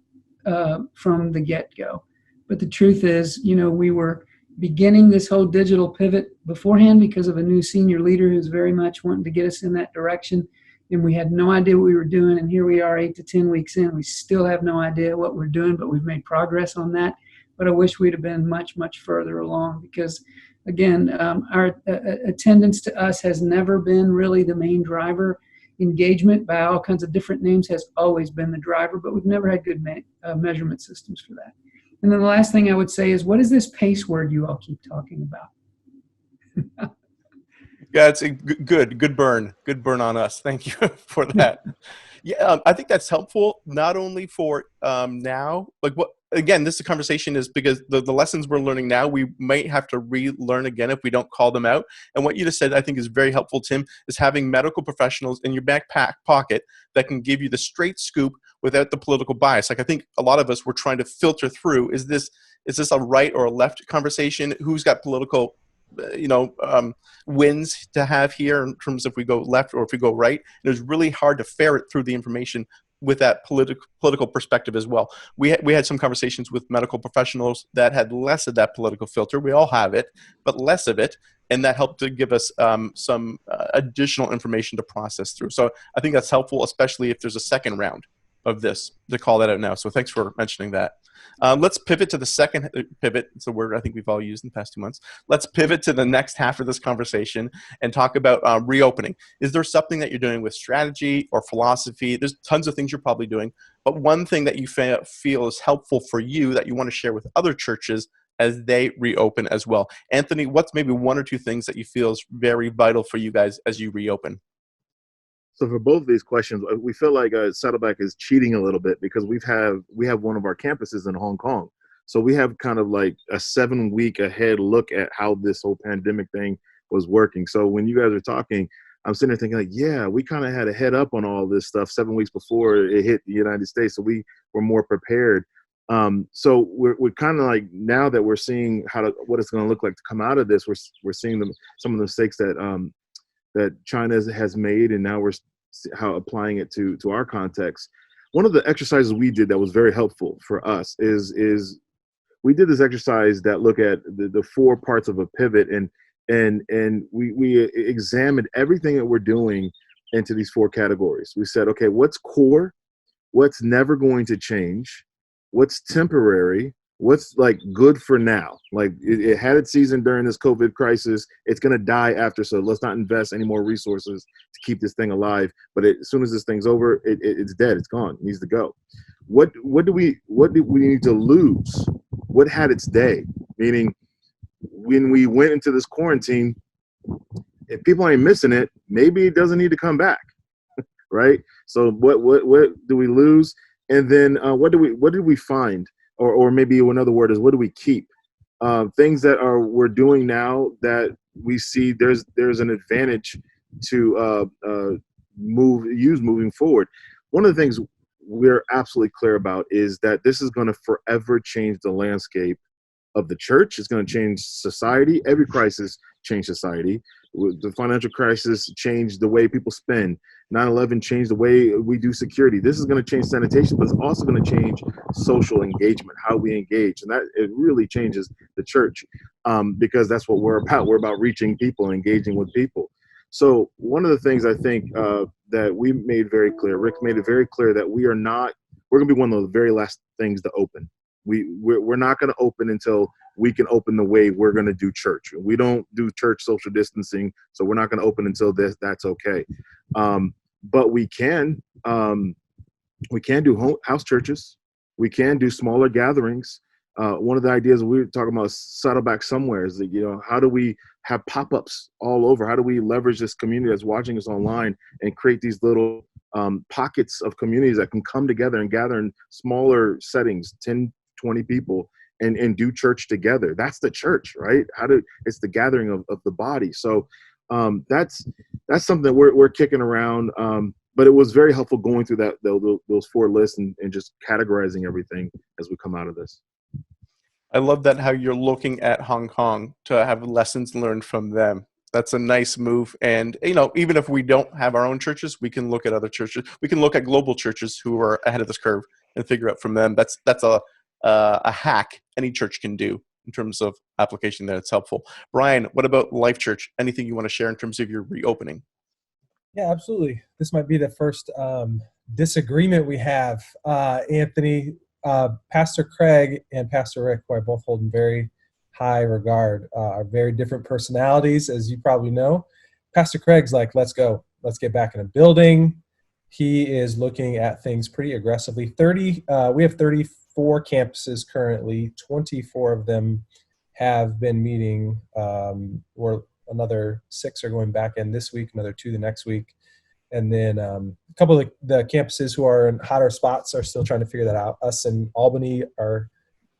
from the get-go. But the truth is, we were beginning this whole digital pivot beforehand because of a new senior leader who's very much wanting to get us in that direction. And we had no idea what we were doing. And here we are 8 to 10 weeks in. We still have no idea what we're doing, but we've made progress on that. But I wish we'd have been much, much further along, because, again, our attendance to us has never been really the main driver. Engagement by all kinds of different names has always been the driver, but we've never had good measurement systems for that. And then the last thing I would say is, what is this pace word you all keep talking about? Yeah, it's a good burn on us. Thank you for that. Yeah, I think that's helpful, not only for now, like what again, this conversation is because the lessons we're learning now, we might have to relearn again if we don't call them out. And what you just said, I think, is very helpful, Tim, is having medical professionals in your pocket that can give you the straight scoop without the political bias. Like, I think a lot of us were trying to filter through, is this a right or a left conversation? Who's got political wins to have here in terms of if we go left or if we go right? And it was really hard to ferret through the information with that political perspective as well. We had some conversations with medical professionals that had less of that political filter. We all have it, but less of it. And that helped to give us some additional information to process through. So I think that's helpful, especially if there's a second round of this, to call that out now. So thanks for mentioning that. Let's pivot to the second pivot. It's a word I think we've all used in the past 2 months. Let's pivot to the next half of this conversation and talk about reopening. Is there something that you're doing with strategy or philosophy? There's tons of things you're probably doing, but one thing that you feel is helpful for you that you want to share with other churches as they reopen as well. Anthony, what's maybe one or two things that you feel is very vital for you guys as you reopen? So for both of these questions, we feel like Saddleback is cheating a little bit because we have one of our campuses in Hong Kong. So we have kind of like a 7-week ahead look at how this whole pandemic thing was working. So when you guys are talking, I'm sitting there thinking like, yeah, we kind of had a head up on all this stuff 7 weeks before it hit the United States. So we were more prepared. So we're kind of like, now that we're seeing what it's going to look like to come out of this, we're seeing some of the mistakes that China has made, and now we're applying it to our context. One of the exercises we did that was very helpful for us is we did this exercise that look at the 4 parts of a pivot, and we examined everything that we're doing into these 4 categories. We said, okay, what's core? What's never going to change? What's temporary? What's like good for now? Like it had its season during this COVID crisis. It's going to die after. So let's not invest any more resources to keep this thing alive. But as soon as this thing's over, it's dead. It's gone. It needs to go. What do we need to lose? What had its day? Meaning when we went into this quarantine, if people ain't missing it, maybe it doesn't need to come back. Right. So what do we lose? And then what did we find? Or maybe another word is, what do we keep? Things that we're doing now that we see there's an advantage to use moving forward. One of the things we're absolutely clear about is that this is going to forever change the landscape of the church. It's going to change society. Every crisis changed society. The financial crisis changed the way people spend. 9/11 changed the way we do security. This is going to change sanitation, but it's also going to change social engagement, how we engage. And that it really changes the church because that's what we're about. We're about reaching people and engaging with people. So one of the things I think that we made very clear, Rick made it very clear, that we're going to be one of the very last things to open. We're not going to open until we can open the way we're going to do church. We don't do church social distancing, so we're not going to open until that's okay. But we can do house churches. We can do smaller gatherings. One of the ideas we were talking about Saddleback somewhere is that, how do we have pop-ups all over? How do we leverage this community that's watching us online and create these little pockets of communities that can come together and gather in smaller settings, 10, 20 people, and do church together? That's the church, right? It's the gathering of the body. So that's something that we're kicking around. But it was very helpful going through those 4 lists and just categorizing everything as we come out of this. I love that, how you're looking at Hong Kong to have lessons learned from them. That's a nice move. And, even if we don't have our own churches, we can look at other churches. We can look at global churches who are ahead of this curve and figure out from them. That's a hack any church can do in terms of application that's helpful. Brian, what about Life Church? Anything you want to share in terms of your reopening? Yeah, absolutely. This might be the first disagreement we have. Anthony, Pastor Craig and Pastor Rick, who I both hold in very high regard, are very different personalities, as you probably know. Pastor Craig's like, let's go. Let's get back in a building. He is looking at things pretty aggressively. We have 34 campuses currently. 24 of them have been meeting, or another 6 are going back in this week, another 2 the next week. And then a couple of the campuses who are in hotter spots are still trying to figure that out. Us in Albany are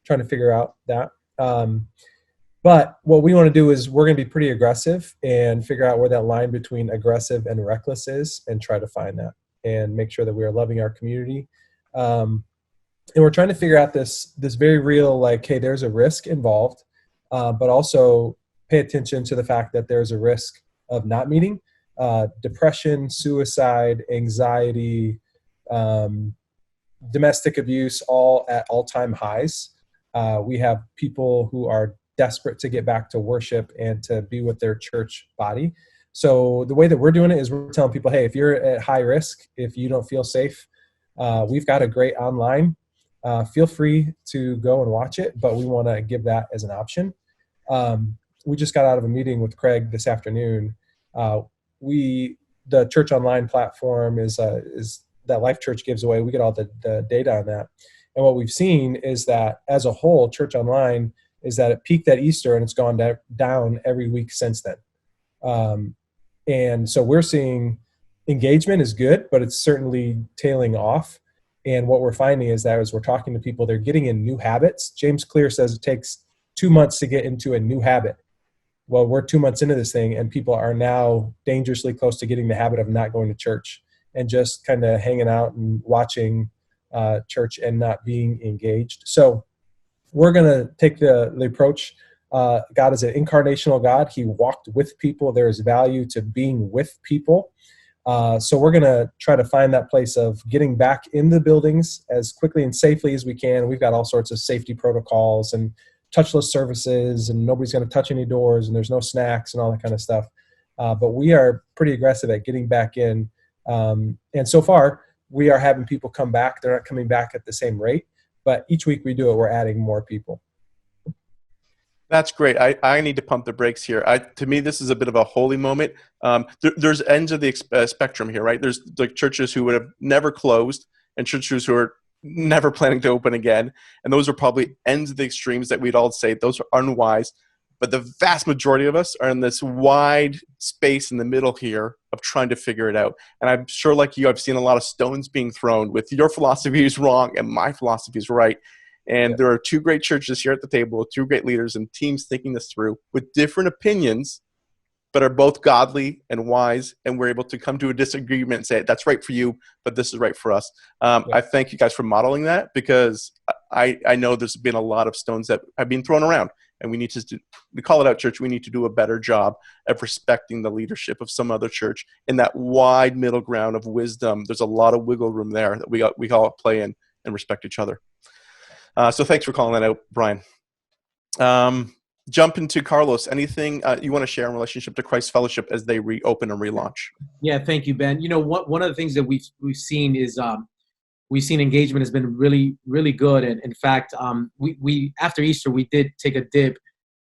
trying to figure out that. But what we want to do is we're going to be pretty aggressive and figure out where that line between aggressive and reckless is, and try to find that and make sure that we are loving our community. And we're trying to figure out this very real, like, hey, there's a risk involved, but also pay attention to the fact that there's a risk of not meeting. Depression, suicide, anxiety, domestic abuse, all at all-time highs. We have people who are desperate to get back to worship and to be with their church body. So the way that we're doing it is we're telling people, hey, if you're at high risk, if you don't feel safe, we've got a great online. Feel free to go and watch it, but we want to give that as an option. We just got out of a meeting with Craig this afternoon. The church online platform is that Life Church gives away. We get all the data on that. And what we've seen is that as a whole, church online is that it peaked at Easter and it's gone down every week since then. And so we're seeing engagement is good, but it's certainly tailing off. And what we're finding is that as we're talking to people, they're getting in new habits. James Clear says it takes 2 months to get into a new habit. Well, we're 2 months into this thing, and people are now dangerously close to getting the habit of not going to church and just kind of hanging out and watching church and not being engaged. So we're going to take the approach. God is an incarnational God. He walked with people. There is value to being with people. So we're going to try to find that place of getting back in the buildings as quickly and safely as we can. We've got all sorts of safety protocols and touchless services, and nobody's going to touch any doors, and there's no snacks and all that kind of stuff. But we are pretty aggressive at getting back in. And so far, we are having people come back. They're not coming back at the same rate, but each week we do it, we're adding more people. That's great. I need to pump the brakes here. To me, this is a bit of a holy moment. There's ends of the spectrum here, right? There's like churches who would have never closed and churches who are never planning to open again. And those are probably ends of the extremes that we'd all say those are unwise. But the vast majority of us are in this wide space in the middle here of trying to figure it out. And I'm sure, like you, I've seen a lot of stones being thrown with your philosophy is wrong and my philosophy is right. And there are two great churches here at the table with two great leaders and teams thinking this through with different opinions, but are both godly and wise. And we're able to come to a disagreement and say, that's right for you, but this is right for us. I thank you guys for modeling that, because I know there's been a lot of stones that have been thrown around. And we need to call it out, church. We need to do a better job of respecting the leadership of some other church in that wide middle ground of wisdom. There's a lot of wiggle room there that we all play in and respect each other. So thanks for calling that out, Brian. Jump into Carlos. Anything you want to share in relationship to Christ Fellowship as they reopen and relaunch? Yeah, thank you, Ben. You know, one of the things that we've seen is we've seen engagement has been really, really good. And in fact, we after Easter, we did take a dip,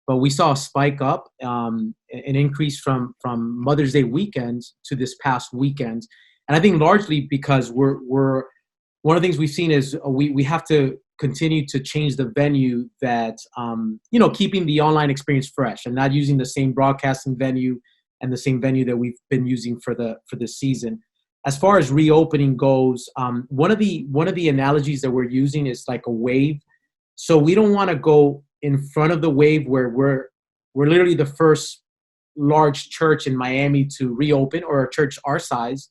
but we saw a spike up, an increase from Mother's Day weekend to this past weekend. And I think largely because we're one of the things we've seen is we have to continue to change the venue that, keeping the online experience fresh and not using the same broadcasting venue and the same venue that we've been using for this season. As far as reopening goes, one of the analogies that we're using is like a wave. So we don't want to go in front of the wave where we're literally the first large church in Miami to reopen, or a church our size.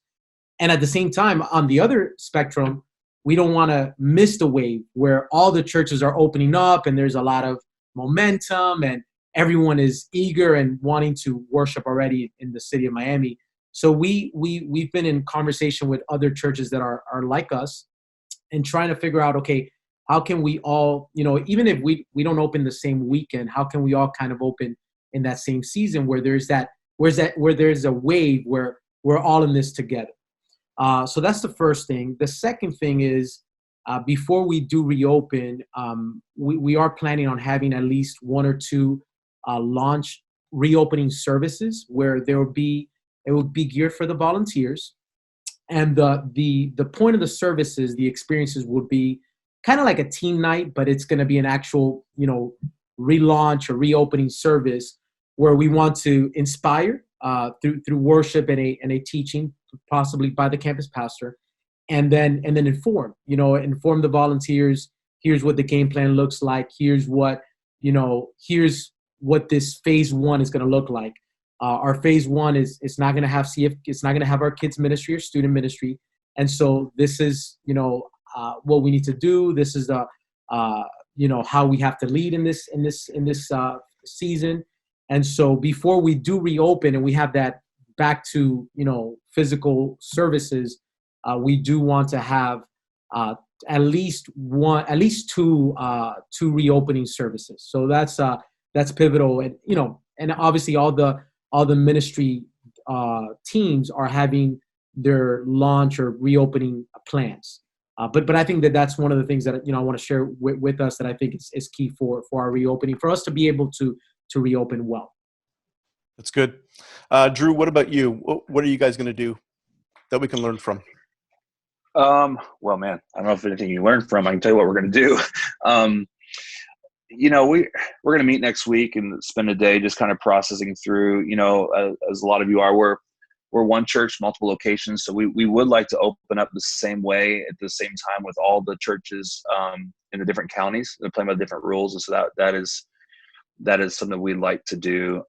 And at the same time, on the other spectrum, we don't want to miss the wave where all the churches are opening up and there's a lot of momentum and everyone is eager and wanting to worship already in the city of Miami. So we've been in conversation with other churches that are like us and trying to figure out, okay, how can we all, even if we don't open the same weekend, how can we all kind of open in that same season where there's a wave where we're all in this together. So that's the first thing. The second thing is, before we do reopen, we are planning on having at least one or two launch reopening services where it will be geared for the volunteers. And the point of the services, the experiences would be kind of like a team night, but it's going to be an actual, relaunch or reopening service where we want to inspire through worship and a teaching, possibly by the campus pastor, and then inform the volunteers here's what the game plan looks like. Here's what this phase one is going to look like. Our phase one is it's not going to have it's not going to have our kids ministry or student ministry. And so this is, what we need to do. This is the, how we have to lead in this season. And so before we do reopen and we have that back to, physical services, we do want to have at least two reopening services. So that's pivotal. And, and obviously all the ministry teams are having their launch or reopening plans. But I think that's one of the things that, I want to share with us that I think is key for our reopening, for us to be able to reopen well. That's good. Drew, what about you? What are you guys going to do that we can learn from? Well, man, I don't know if anything you learned from. I can tell you what we're going to do. We're going to meet next week and spend a day just kind of processing through, as a lot of you are, we're one church, multiple locations. So we would like to open up the same way at the same time with all the churches in the different counties. They're playing by different rules. And so that is something we'd like to do.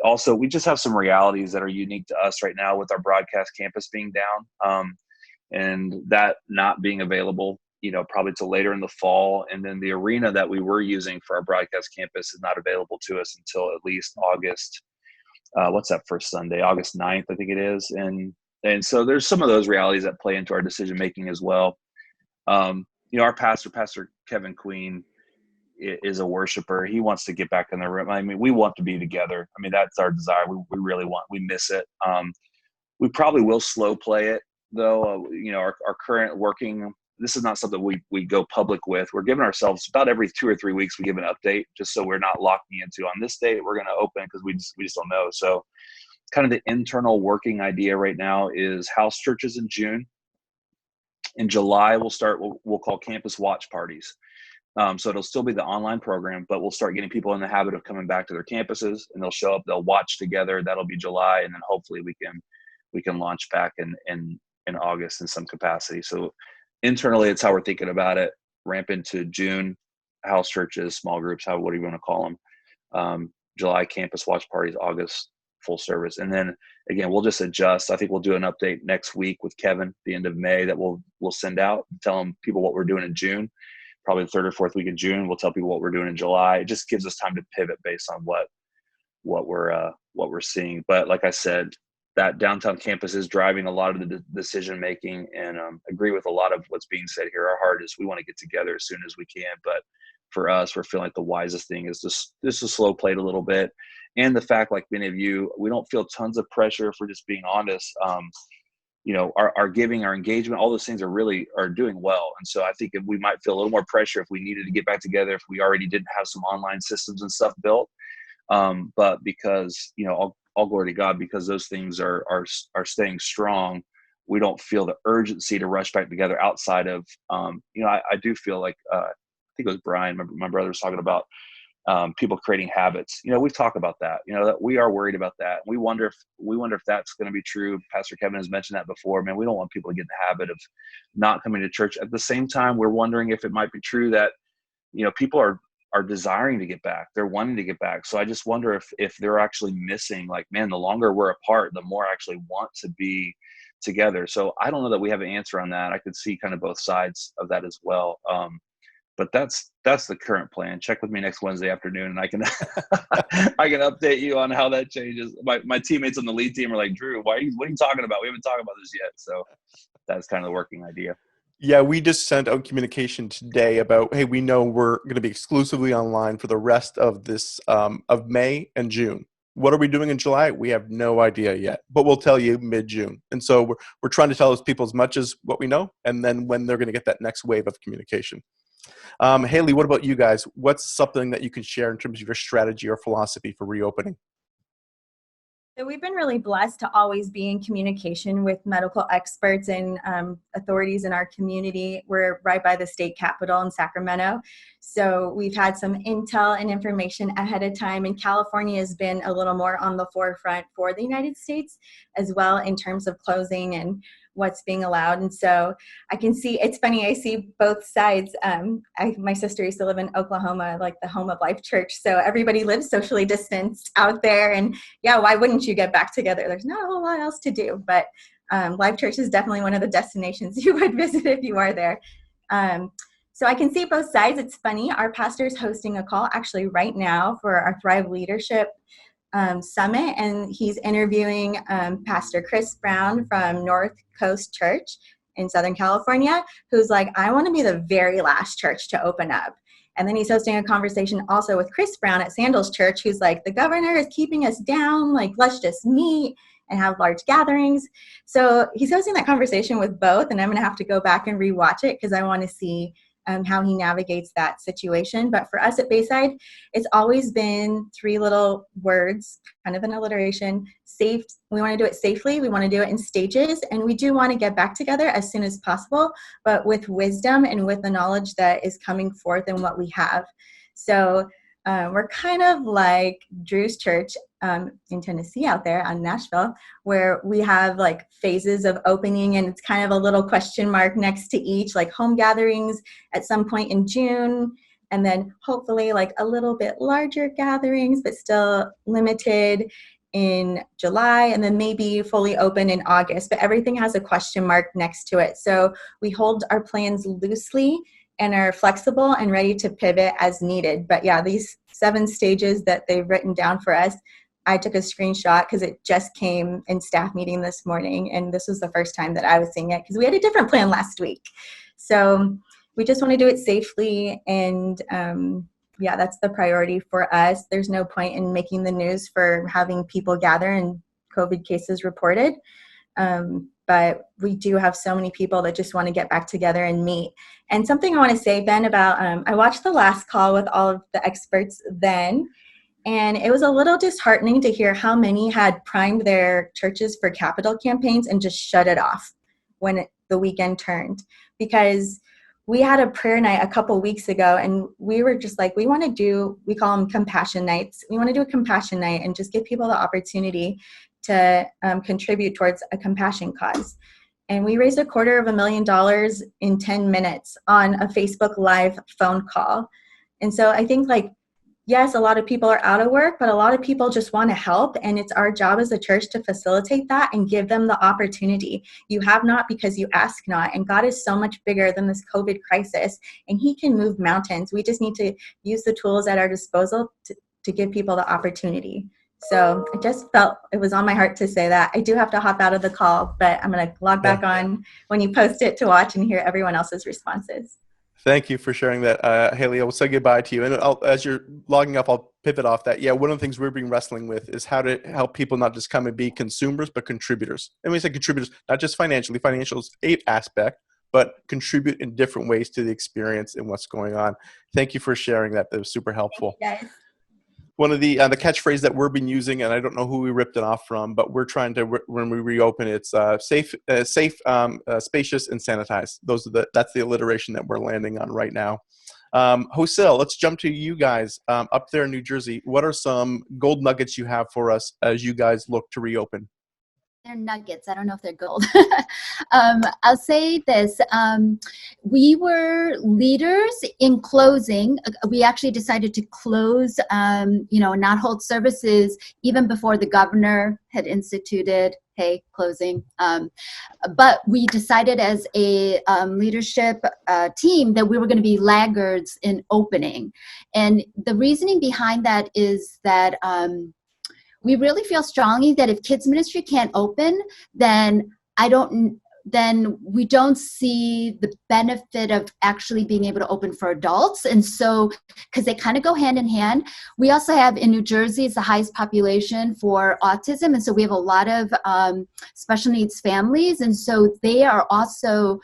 Also, we just have some realities that are unique to us right now with our broadcast campus being down and that not being available, probably till later in the fall. And then the arena that we were using for our broadcast campus is not available to us until at least August. What's that first Sunday? August 9th, I think it is. And so there's some of those realities that play into our decision-making as well. Our Pastor Kevin Queen, is a worshiper. He wants to get back in the room. I mean, we want to be together. I mean, that's our desire. We really we miss it. We probably will slow play it though. Our current working, this is not something we go public with. We're giving ourselves about every 2 or 3 weeks, we give an update just so we're not locking into on this date we're going to open, because we just don't know. So kind of the internal working idea right now is house churches in June. In July, we'll start what we'll call campus watch parties. So it'll still be the online program, but we'll start getting people in the habit of coming back to their campuses, and they'll show up, they'll watch together. That'll be July. And then hopefully we can launch back in August in some capacity. So internally, it's how we're thinking about it. Ramp into June, house churches, small groups, what do you want to call them? July campus watch parties, August full service. And then again, we'll just adjust. I think we'll do an update next week with Kevin, the end of May, that we'll send out, telling people what we're doing in June. Probably the 3rd or 4th week in June, we'll tell people what we're doing in July. It just gives us time to pivot based on what we're seeing. But like I said, that downtown campus is driving a lot of the decision making, and agree with a lot of what's being said here. Our heart is we want to get together as soon as we can, but for us, we're feeling like the wisest thing is just to slow play it a little bit. And the fact, like many of you, we don't feel tons of pressure, if we're just being honest. Our giving, our engagement, all those things are doing well. And so I think if we might feel a little more pressure if we needed to get back together, if we already didn't have some online systems and stuff built. But because, all glory to God, because those things are staying strong, we don't feel the urgency to rush back together outside of, I do feel like, I think it was Brian, my brother, was talking about people creating habits. We've talked about that, that we are worried about that. We wonder if that's going to be true. Pastor Kevin has mentioned that before. Man, we don't want people to get in the habit of not coming to church. At the same time, we're wondering if it might be true that, people are desiring to get back. They're wanting to get back. So I just wonder if they're actually missing, like, man, the longer we're apart, the more I actually want to be together. So I don't know that we have an answer on that. I could see kind of both sides of that as well. But that's the current plan. Check with me next Wednesday afternoon, and I can I can update you on how that changes. My teammates on the lead team are like, Drew, what are you talking about? We haven't talked about this yet. So that's kind of the working idea. Yeah, we just sent out communication today about, hey, we know we're going to be exclusively online for the rest of this of May and June. What are we doing in July? We have no idea yet, but we'll tell you mid-June. And so we're trying to tell those people as much as what we know, and then when they're going to get that next wave of communication. Haley, what about you guys? What's something that you can share in terms of your strategy or philosophy for reopening? So we've been really blessed to always be in communication with medical experts and authorities in our community. We're right by the state capitol in Sacramento. So we've had some intel and information ahead of time, and California has been a little more on the forefront for the United States as well in terms of closing. And what's being allowed. And so I can see, it's funny, I see both sides. My sister used to live in Oklahoma, like the home of Life Church. So everybody lives socially distanced out there. And yeah, why wouldn't you get back together? There's not a whole lot else to do. But Life Church is definitely one of the destinations you would visit if you are there. So I can see both sides. It's funny, our pastor is hosting a call actually right now for our Thrive Leadership Summit, and he's interviewing Pastor Chris Brown from North Coast Church in Southern California, who's like, I want to be the very last church to open up. And then he's hosting a conversation also with Chris Brown at Sandals Church, who's like, the governor is keeping us down, like, let's just meet and have large gatherings. So he's hosting that conversation with both, and I'm going to have to go back and rewatch it because I want to see how he navigates that situation. But for us at Bayside, it's always been 3 little words, kind of an alliteration: safe. We want to do it safely. We want to do it in stages. And we do want to get back together as soon as possible, but with wisdom and with the knowledge that is coming forth in what we have. So we're kind of like Drew's church in Tennessee out there on Nashville, where we have like phases of opening, and it's kind of a little question mark next to each, like home gatherings at some point in June, and then hopefully like a little bit larger gatherings, but still limited in July, and then maybe fully open in August. But everything has a question mark next to it. So we hold our plans loosely and are flexible and ready to pivot as needed. But yeah, these 7 stages that they've written down for us, I took a screenshot because it just came in staff meeting this morning, and this was the first time that I was seeing it because we had a different plan last week. So we just want to do it safely, and yeah, that's the priority for us. There's no point in making the news for having people gather and COVID cases reported. But we do have so many people that just want to get back together and meet. And something I want to say, Ben, about I watched the last call with all of the experts then, and it was a little disheartening to hear how many had primed their churches for capital campaigns and just shut it off when the weekend turned. Because we had a prayer night a couple weeks ago, and we were just like, we call them compassion nights. We want to do a compassion night and just give people the opportunity to contribute towards a compassion cause. And we raised $250,000 in 10 minutes on a Facebook Live phone call. And so I think, like, yes, a lot of people are out of work, but a lot of people just want to help. And it's our job as a church to facilitate that and give them the opportunity. You have not because you ask not. And God is so much bigger than this COVID crisis, and he can move mountains. We just need to use the tools at our disposal to give people the opportunity. So I just felt it was on my heart to say that. I do have to hop out of the call, but I'm going to log back on when you post it to watch and hear everyone else's responses. Thank you for sharing that, Haley. I will say goodbye to you. And as you're logging off, I'll pivot off that. Yeah, one of the things we've been wrestling with is how to help people not just come and be consumers, but contributors. And when we say contributors, not just financially. Financial is an aspect, but contribute in different ways to the experience and what's going on. Thank you for sharing that. That was super helpful. Thank you, guys. One of the catchphrase that we've been using, and I don't know who we ripped it off from, but we're trying to, when we reopen, it's safe, spacious, and sanitized. That's the alliteration that we're landing on right now. Hosil, let's jump to you guys up there in New Jersey. What are some gold nuggets you have for us as you guys look to reopen? They're nuggets. I don't know if they're gold. I'll say this. We were leaders in closing. We actually decided to close, not hold services even before the governor had instituted, hey, closing. But we decided as a leadership team that we were going to be laggards in opening. And the reasoning behind that is that we really feel strongly that if kids ministry can't open, then we don't see the benefit of actually being able to open for adults. And so, because they kind of go hand in hand. We also have in New Jersey, it's the highest population for autism. And so we have a lot of special needs families. And so they are also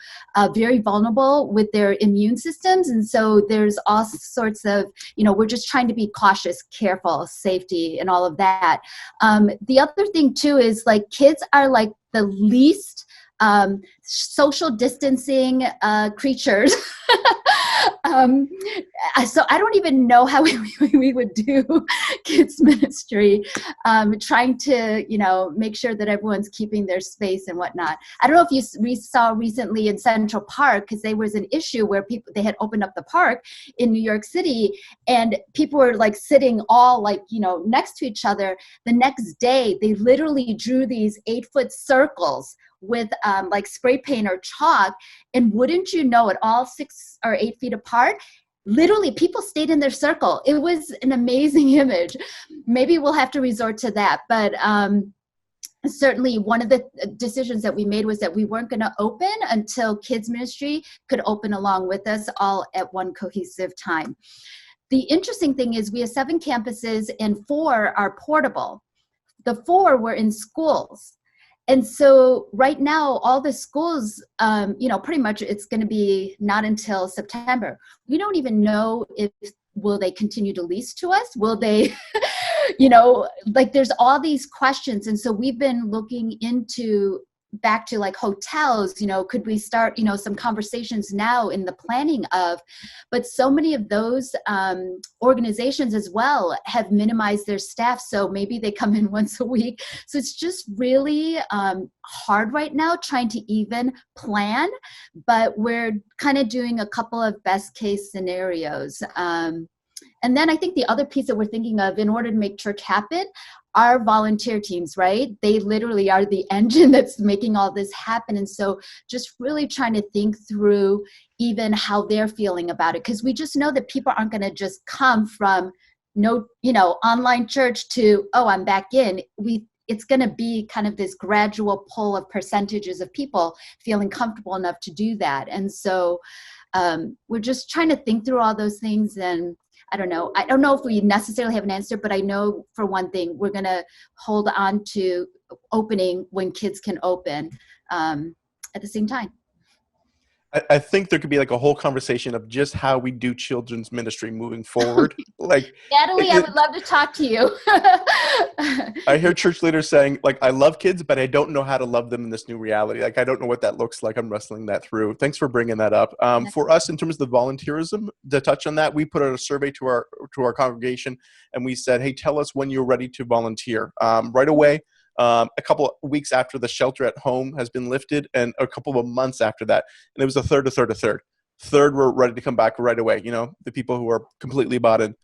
very vulnerable with their immune systems. And so there's all sorts of, we're just trying to be cautious, careful, safety, and all of that. The other thing too is like kids are like the least social distancing creatures So I don't even know how we would do kids ministry, trying to, make sure that everyone's keeping their space and whatnot. I don't know if we saw recently in Central Park, because there was an issue where they had opened up the park in New York City, and people were like sitting all next to each other. The next day, they literally drew these 8-foot circles with like spray paint or chalk, and wouldn't you know it, all 6 or 8 feet apart, literally people stayed in their circle. It was an amazing image. Maybe we'll have to resort to that, but certainly one of the decisions that we made was that we weren't going to open until kids ministry could open along with us all at one cohesive time. The interesting thing is we have 7 campuses and 4 are portable. The 4 were in schools. And so right now, all the schools, pretty much it's going to be not until September. We don't even know will they continue to lease to us? Will they, there's all these questions. And so we've been looking back to like hotels, could we start, some conversations now in the planning of, but so many of those organizations as well have minimized their staff. So maybe they come in once a week. So it's just really hard right now trying to even plan, but we're kind of doing a couple of best case scenarios. And then I think the other piece that we're thinking of in order to make church happen, our volunteer teams, right? They literally are the engine that's making all this happen. And so just really trying to think through even how they're feeling about it. Because we just know that people aren't going to just come from online church to, oh, I'm back in. It's going to be kind of this gradual pull of percentages of people feeling comfortable enough to do that. And so we're just trying to think through all those things. And I don't know if we necessarily have an answer, but I know for one thing, we're going to hold on to opening when kids can open at the same time. I think there could be like a whole conversation of just how we do children's ministry moving forward. Like, Natalie, I would love to talk to you. I hear church leaders saying, like, I love kids, but I don't know how to love them in this new reality. Like, I don't know what that looks like. I'm wrestling that through. Thanks for bringing that up. For us, in terms of the volunteerism, to touch on that, we put out a survey to our congregation, and we said, hey, tell us when you're ready to volunteer. Right away. A couple of weeks after the shelter at home has been lifted, and a couple of months after that. And it was a third. Third were ready to come back right away. The people who are completely bought in.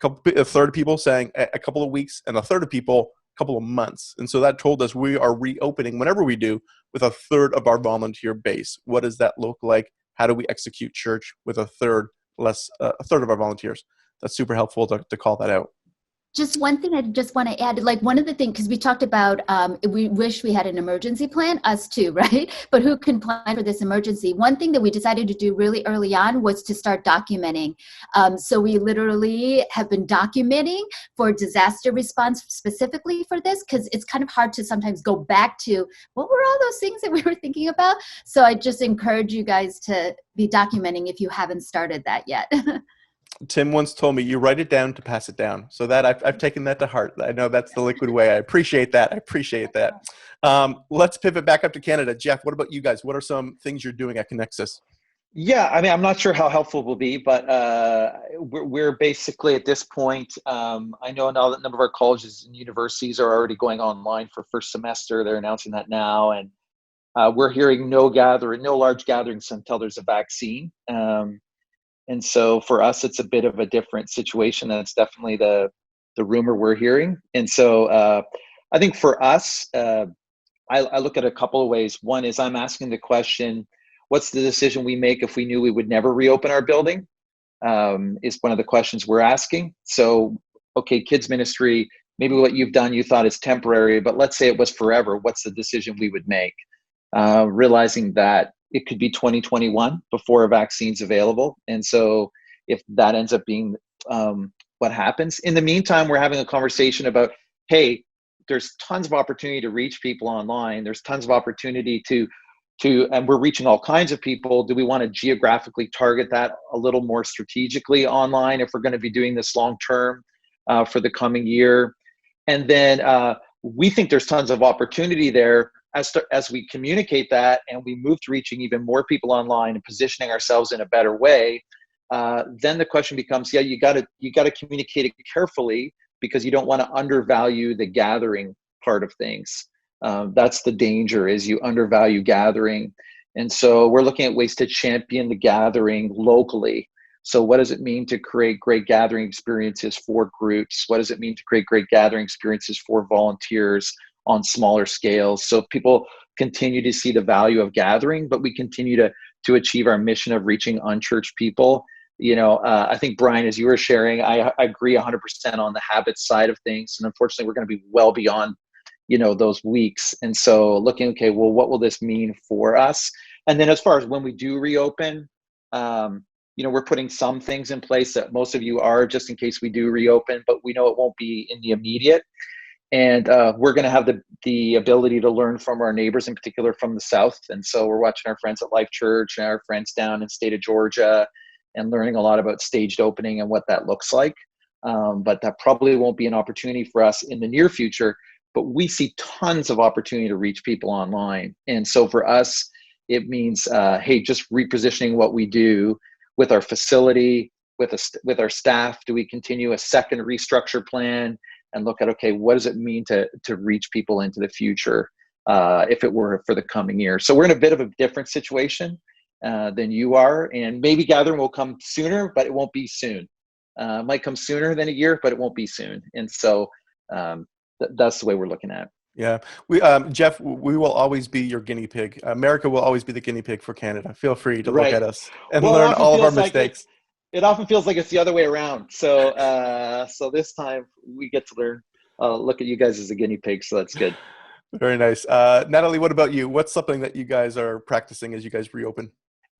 A third of people saying a couple of weeks, and a third of people a couple of months. And so that told us we are reopening whenever we do with a third of our volunteer base. What does that look like? How do we execute church with a third of our volunteers? That's super helpful to call that out. Just one thing I just want to add, like one of the things, because we talked about, we wish we had an emergency plan, us too, right? But who can plan for this emergency? One thing that we decided to do really early on was to start documenting. So we literally have been documenting for disaster response specifically for this, because it's kind of hard to sometimes go back to what were all those things that we were thinking about. So I just encourage you guys to be documenting if you haven't started that yet. Tim once told me, you write it down to pass it down. So that I've taken that to heart. I know that's the liquid way. I appreciate that. Let's pivot back up to Canada. Jeff, what about you guys? What are some things you're doing at Connexus? Yeah, I mean, I'm not sure how helpful it will be, but we're basically at this point, I know now that a number of our colleges and universities are already going online for first semester. They're announcing that now. And we're hearing no large gatherings until there's a vaccine. And so for us, it's a bit of a different situation. That's definitely the rumor we're hearing. And so I think for us, I look at a couple of ways. One is I'm asking the question, what's the decision we make if we knew we would never reopen our building? Is one of the questions we're asking. So, okay, kids ministry, maybe what you've done, you thought is temporary, but let's say it was forever. What's the decision we would make? Realizing that it could be 2021 before a vaccine's available. And so if that ends up being what happens, in the meantime, we're having a conversation about, hey, there's tons of opportunity to reach people online. There's tons of opportunity to and we're reaching all kinds of people. Do we want to geographically target that a little more strategically online if we're going to be doing this long term for the coming year? And then we think there's tons of opportunity there as we communicate that and we move to reaching even more people online and positioning ourselves in a better way. then the question becomes, you got to communicate it carefully, because you don't want to undervalue the gathering part of things. That's the danger, is you undervalue gathering. And so we're looking at ways to champion the gathering locally. So what does it mean to create great gathering experiences for groups? What does it mean to create great gathering experiences for volunteers on smaller scales? So people continue to see the value of gathering, but we continue to achieve our mission of reaching unchurched people. I think, Brian, as you were sharing, I agree 100% on the habits side of things. And unfortunately, we're going to be well beyond, those weeks. And so looking, okay, well, what will this mean for us? And then as far as when we do reopen, we're putting some things in place that most of you are, just in case we do reopen, but we know it won't be in the immediate. And we're going to have the ability to learn from our neighbors, in particular from the South. And so we're watching our friends at Life Church and our friends down in the state of Georgia, and learning a lot about staged opening and what that looks like. But that probably won't be an opportunity for us in the near future, but we see tons of opportunity to reach people online. And so for us, it means, just repositioning what we do with our facility, with our staff. Do we continue a second restructure plan and look at, okay, what does it mean to reach people into the future if it were for the coming year? So we're in a bit of a different situation than you are, and maybe gathering will come sooner, but it won't be soon. It might come sooner than a year, but it won't be soon. And so that's the way we're looking at it. Yeah, Jeff, we will always be your guinea pig. America will always be the guinea pig for Canada. Feel free to look at us and learn all of our mistakes. It often feels like it's the other way around. So this time we get to learn, look at you guys as a guinea pig. So that's good. Very nice. Natalie, what about you? What's something that you guys are practicing as you guys reopen?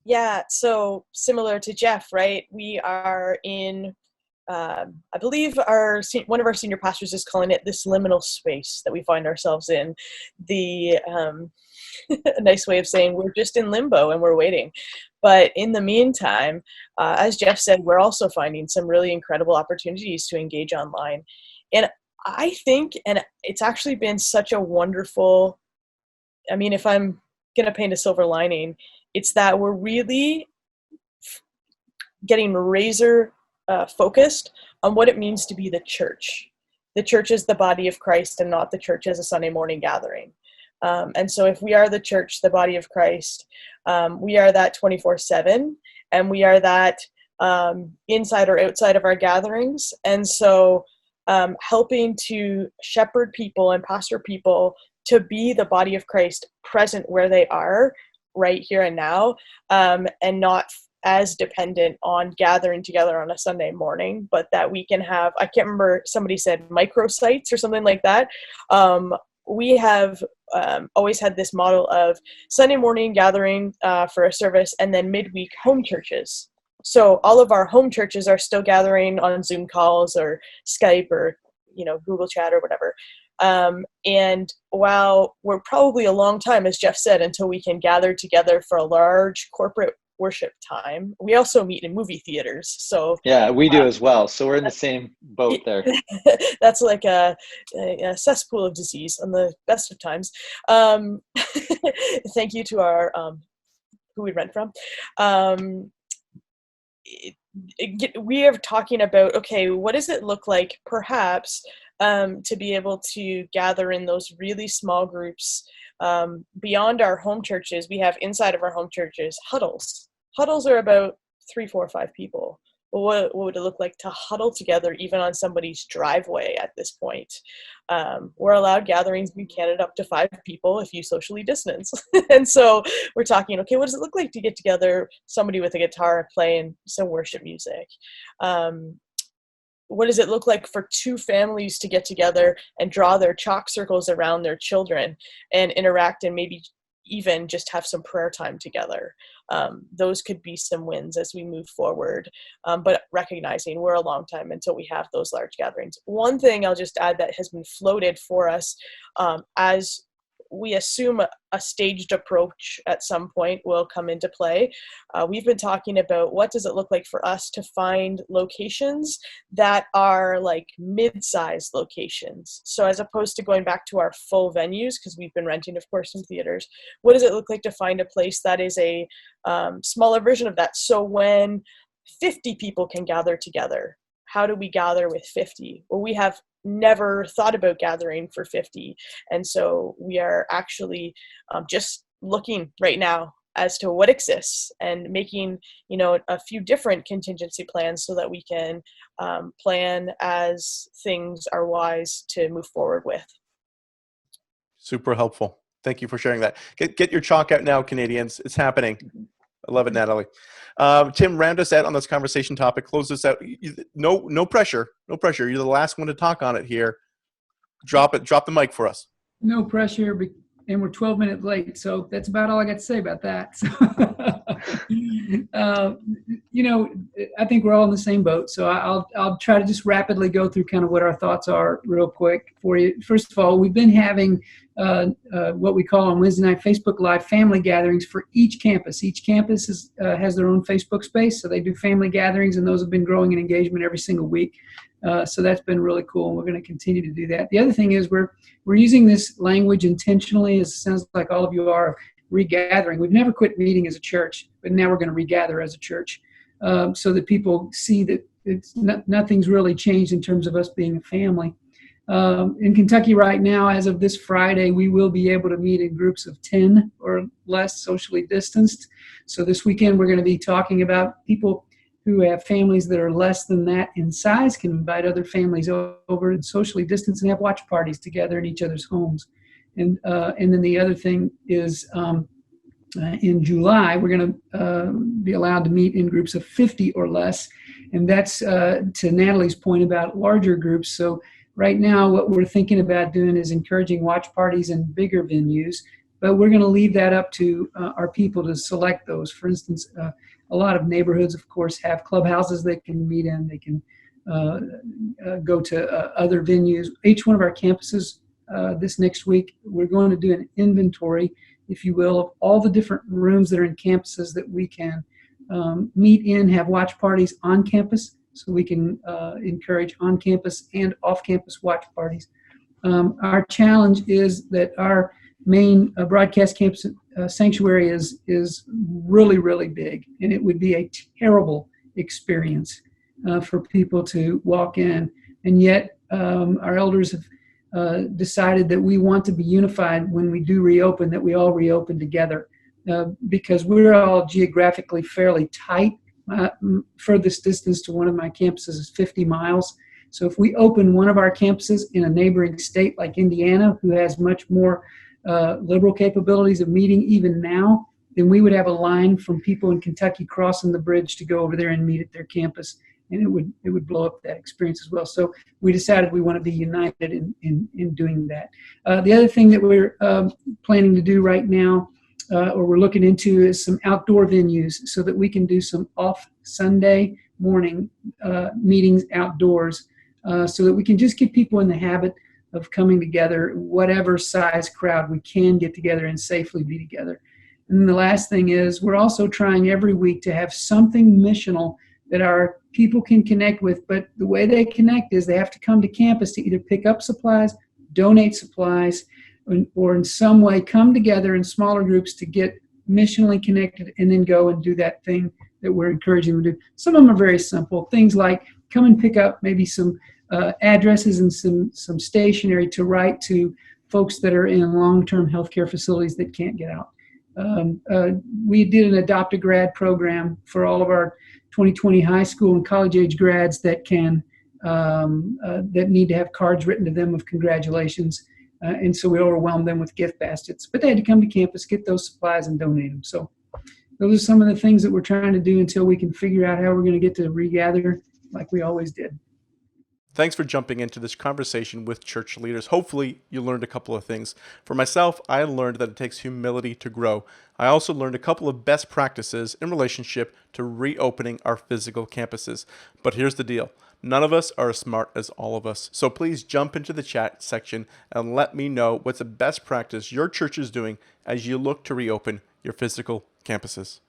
Yeah, so similar to Jeff, right? We are in, I believe one of our senior pastors is calling it this liminal space that we find ourselves in. A nice way of saying we're just in limbo and we're waiting. But in the meantime, as Jeff said, we're also finding some really incredible opportunities to engage online. And I think, and it's actually been such a wonderful, if I'm going to paint a silver lining, it's that we're really getting razor focused on what it means to be the church. The church is the body of Christ and not the church as a Sunday morning gathering. And so if we are the church, the body of Christ, we are that 24/7, and we are that inside or outside of our gatherings. And so helping to shepherd people and pastor people to be the body of Christ present where they are right here and now, and not as dependent on gathering together on a Sunday morning, but that we can have, I can't remember, somebody said microsites or something like that. We have always had this model of Sunday morning gathering for a service, and then midweek home churches. So all of our home churches are still gathering on Zoom calls or Skype or Google Chat or whatever. And while we're probably a long time, as Jeff said, until we can gather together for a large corporate worship time, we also meet in movie theaters. So yeah, we do as well. So we're in the same boat there. That's like a cesspool of disease on the best of times. Thank you to our who we rent from. We are talking about, okay, what does it look like perhaps to be able to gather in those really small groups beyond our home churches? We have inside of our home churches huddles. Huddles are about 3, 4, 5 people. Well, what would it look like to huddle together even on somebody's driveway at this point? We're allowed gatherings in Canada up to 5 people if you socially distance. And so we're talking, okay, what does it look like to get together, somebody with a guitar playing some worship music? What does it look like for 2 families to get together and draw their chalk circles around their children and interact and maybe even just have some prayer time together? Those could be some wins as we move forward, but recognizing we're a long time until we have those large gatherings. One thing I'll just add that has been floated for us as we assume a staged approach at some point will come into play. We've been talking about what does it look like for us to find locations that are like mid-sized locations. So as opposed to going back to our full venues, because we've been renting, of course, some theaters, what does it look like to find a place that is a smaller version of that? So when 50 people can gather together. How do we gather with 50? Well, we have never thought about gathering for 50. And so we are actually just looking right now as to what exists and making, a few different contingency plans so that we can plan as things are wise to move forward with. Super helpful. Thank you for sharing that. Get your chalk out now, Canadians. It's happening. I love it, Natalie. Tim, round us out on this conversation topic. Close us out. No pressure. No pressure. You're the last one to talk on it here. Drop the mic for us. No pressure, and we're 12 minutes late, so that's about all I got to say about that. I think we're all in the same boat, so I'll try to just rapidly go through kind of what our thoughts are real quick for you. First of all, we've been having what we call on Wednesday night Facebook Live family gatherings for each campus. Each campus has their own Facebook space, so they do family gatherings, and those have been growing in engagement every single week. So that's been really cool, and we're going to continue to do that. The other thing is we're using this language intentionally, as it sounds like all of you are, regathering. We've never quit meeting as a church, but now we're going to regather as a church, so that people see that nothing's really changed in terms of us being a family. In Kentucky right now, as of this Friday, we will be able to meet in groups of 10 or less, socially distanced. So this weekend, we're going to be talking about people who have families that are less than that in size can invite other families over and socially distance and have watch parties together in each other's homes. And then the other thing is in July, we're going to be allowed to meet in groups of 50 or less. And that's to Natalie's point about larger groups. So right now, what we're thinking about doing is encouraging watch parties in bigger venues, but we're going to leave that up to our people to select those. For instance, a lot of neighborhoods, of course, have clubhouses they can meet in. They can go to other venues. Each one of our campuses this next week, we're going to do an inventory, if you will, of all the different rooms that are in campuses that we can meet in, have watch parties on campus, so we can encourage on-campus and off-campus watch parties. Our challenge is that our main broadcast campus sanctuary is really, really big, and it would be a terrible experience for people to walk in. And yet our elders have decided that we want to be unified when we do reopen, that we all reopen together, because we're all geographically fairly tight. Furthest distance to one of my campuses is 50 miles. So if we open one of our campuses in a neighboring state like Indiana, who has much more liberal capabilities of meeting even now, then we would have a line from people in Kentucky crossing the bridge to go over there and meet at their campus, and it would blow up that experience as well. So we decided we want to be united in doing that. The other thing that we're planning to do right now, or we're looking into, is some outdoor venues so that we can do some off Sunday morning meetings outdoors, so that we can just get people in the habit of coming together, whatever size crowd we can get together and safely be together. And then the last thing is we're also trying every week to have something missional that our people can connect with, but the way they connect is they have to come to campus to either pick up supplies, donate supplies, or in some way come together in smaller groups to get missionally connected and then go and do that thing that we're encouraging them to do. Some of them are very simple, things like come and pick up maybe some addresses and some stationery to write to folks that are in long-term healthcare facilities that can't get out. We did an Adopt a Grad program for all of our 2020 high school and college age grads that need to have cards written to them of congratulations. And so we overwhelmed them with gift baskets. But they had to come to campus, get those supplies, and donate them. So those are some of the things that we're trying to do until we can figure out how we're going to get to regather like we always did. Thanks for jumping into this conversation with church leaders. Hopefully, you learned a couple of things. For myself, I learned that it takes humility to grow. I also learned a couple of best practices in relationship to reopening our physical campuses. But here's the deal. None of us are as smart as all of us. So please jump into the chat section and let me know what's the best practice your church is doing as you look to reopen your physical campuses.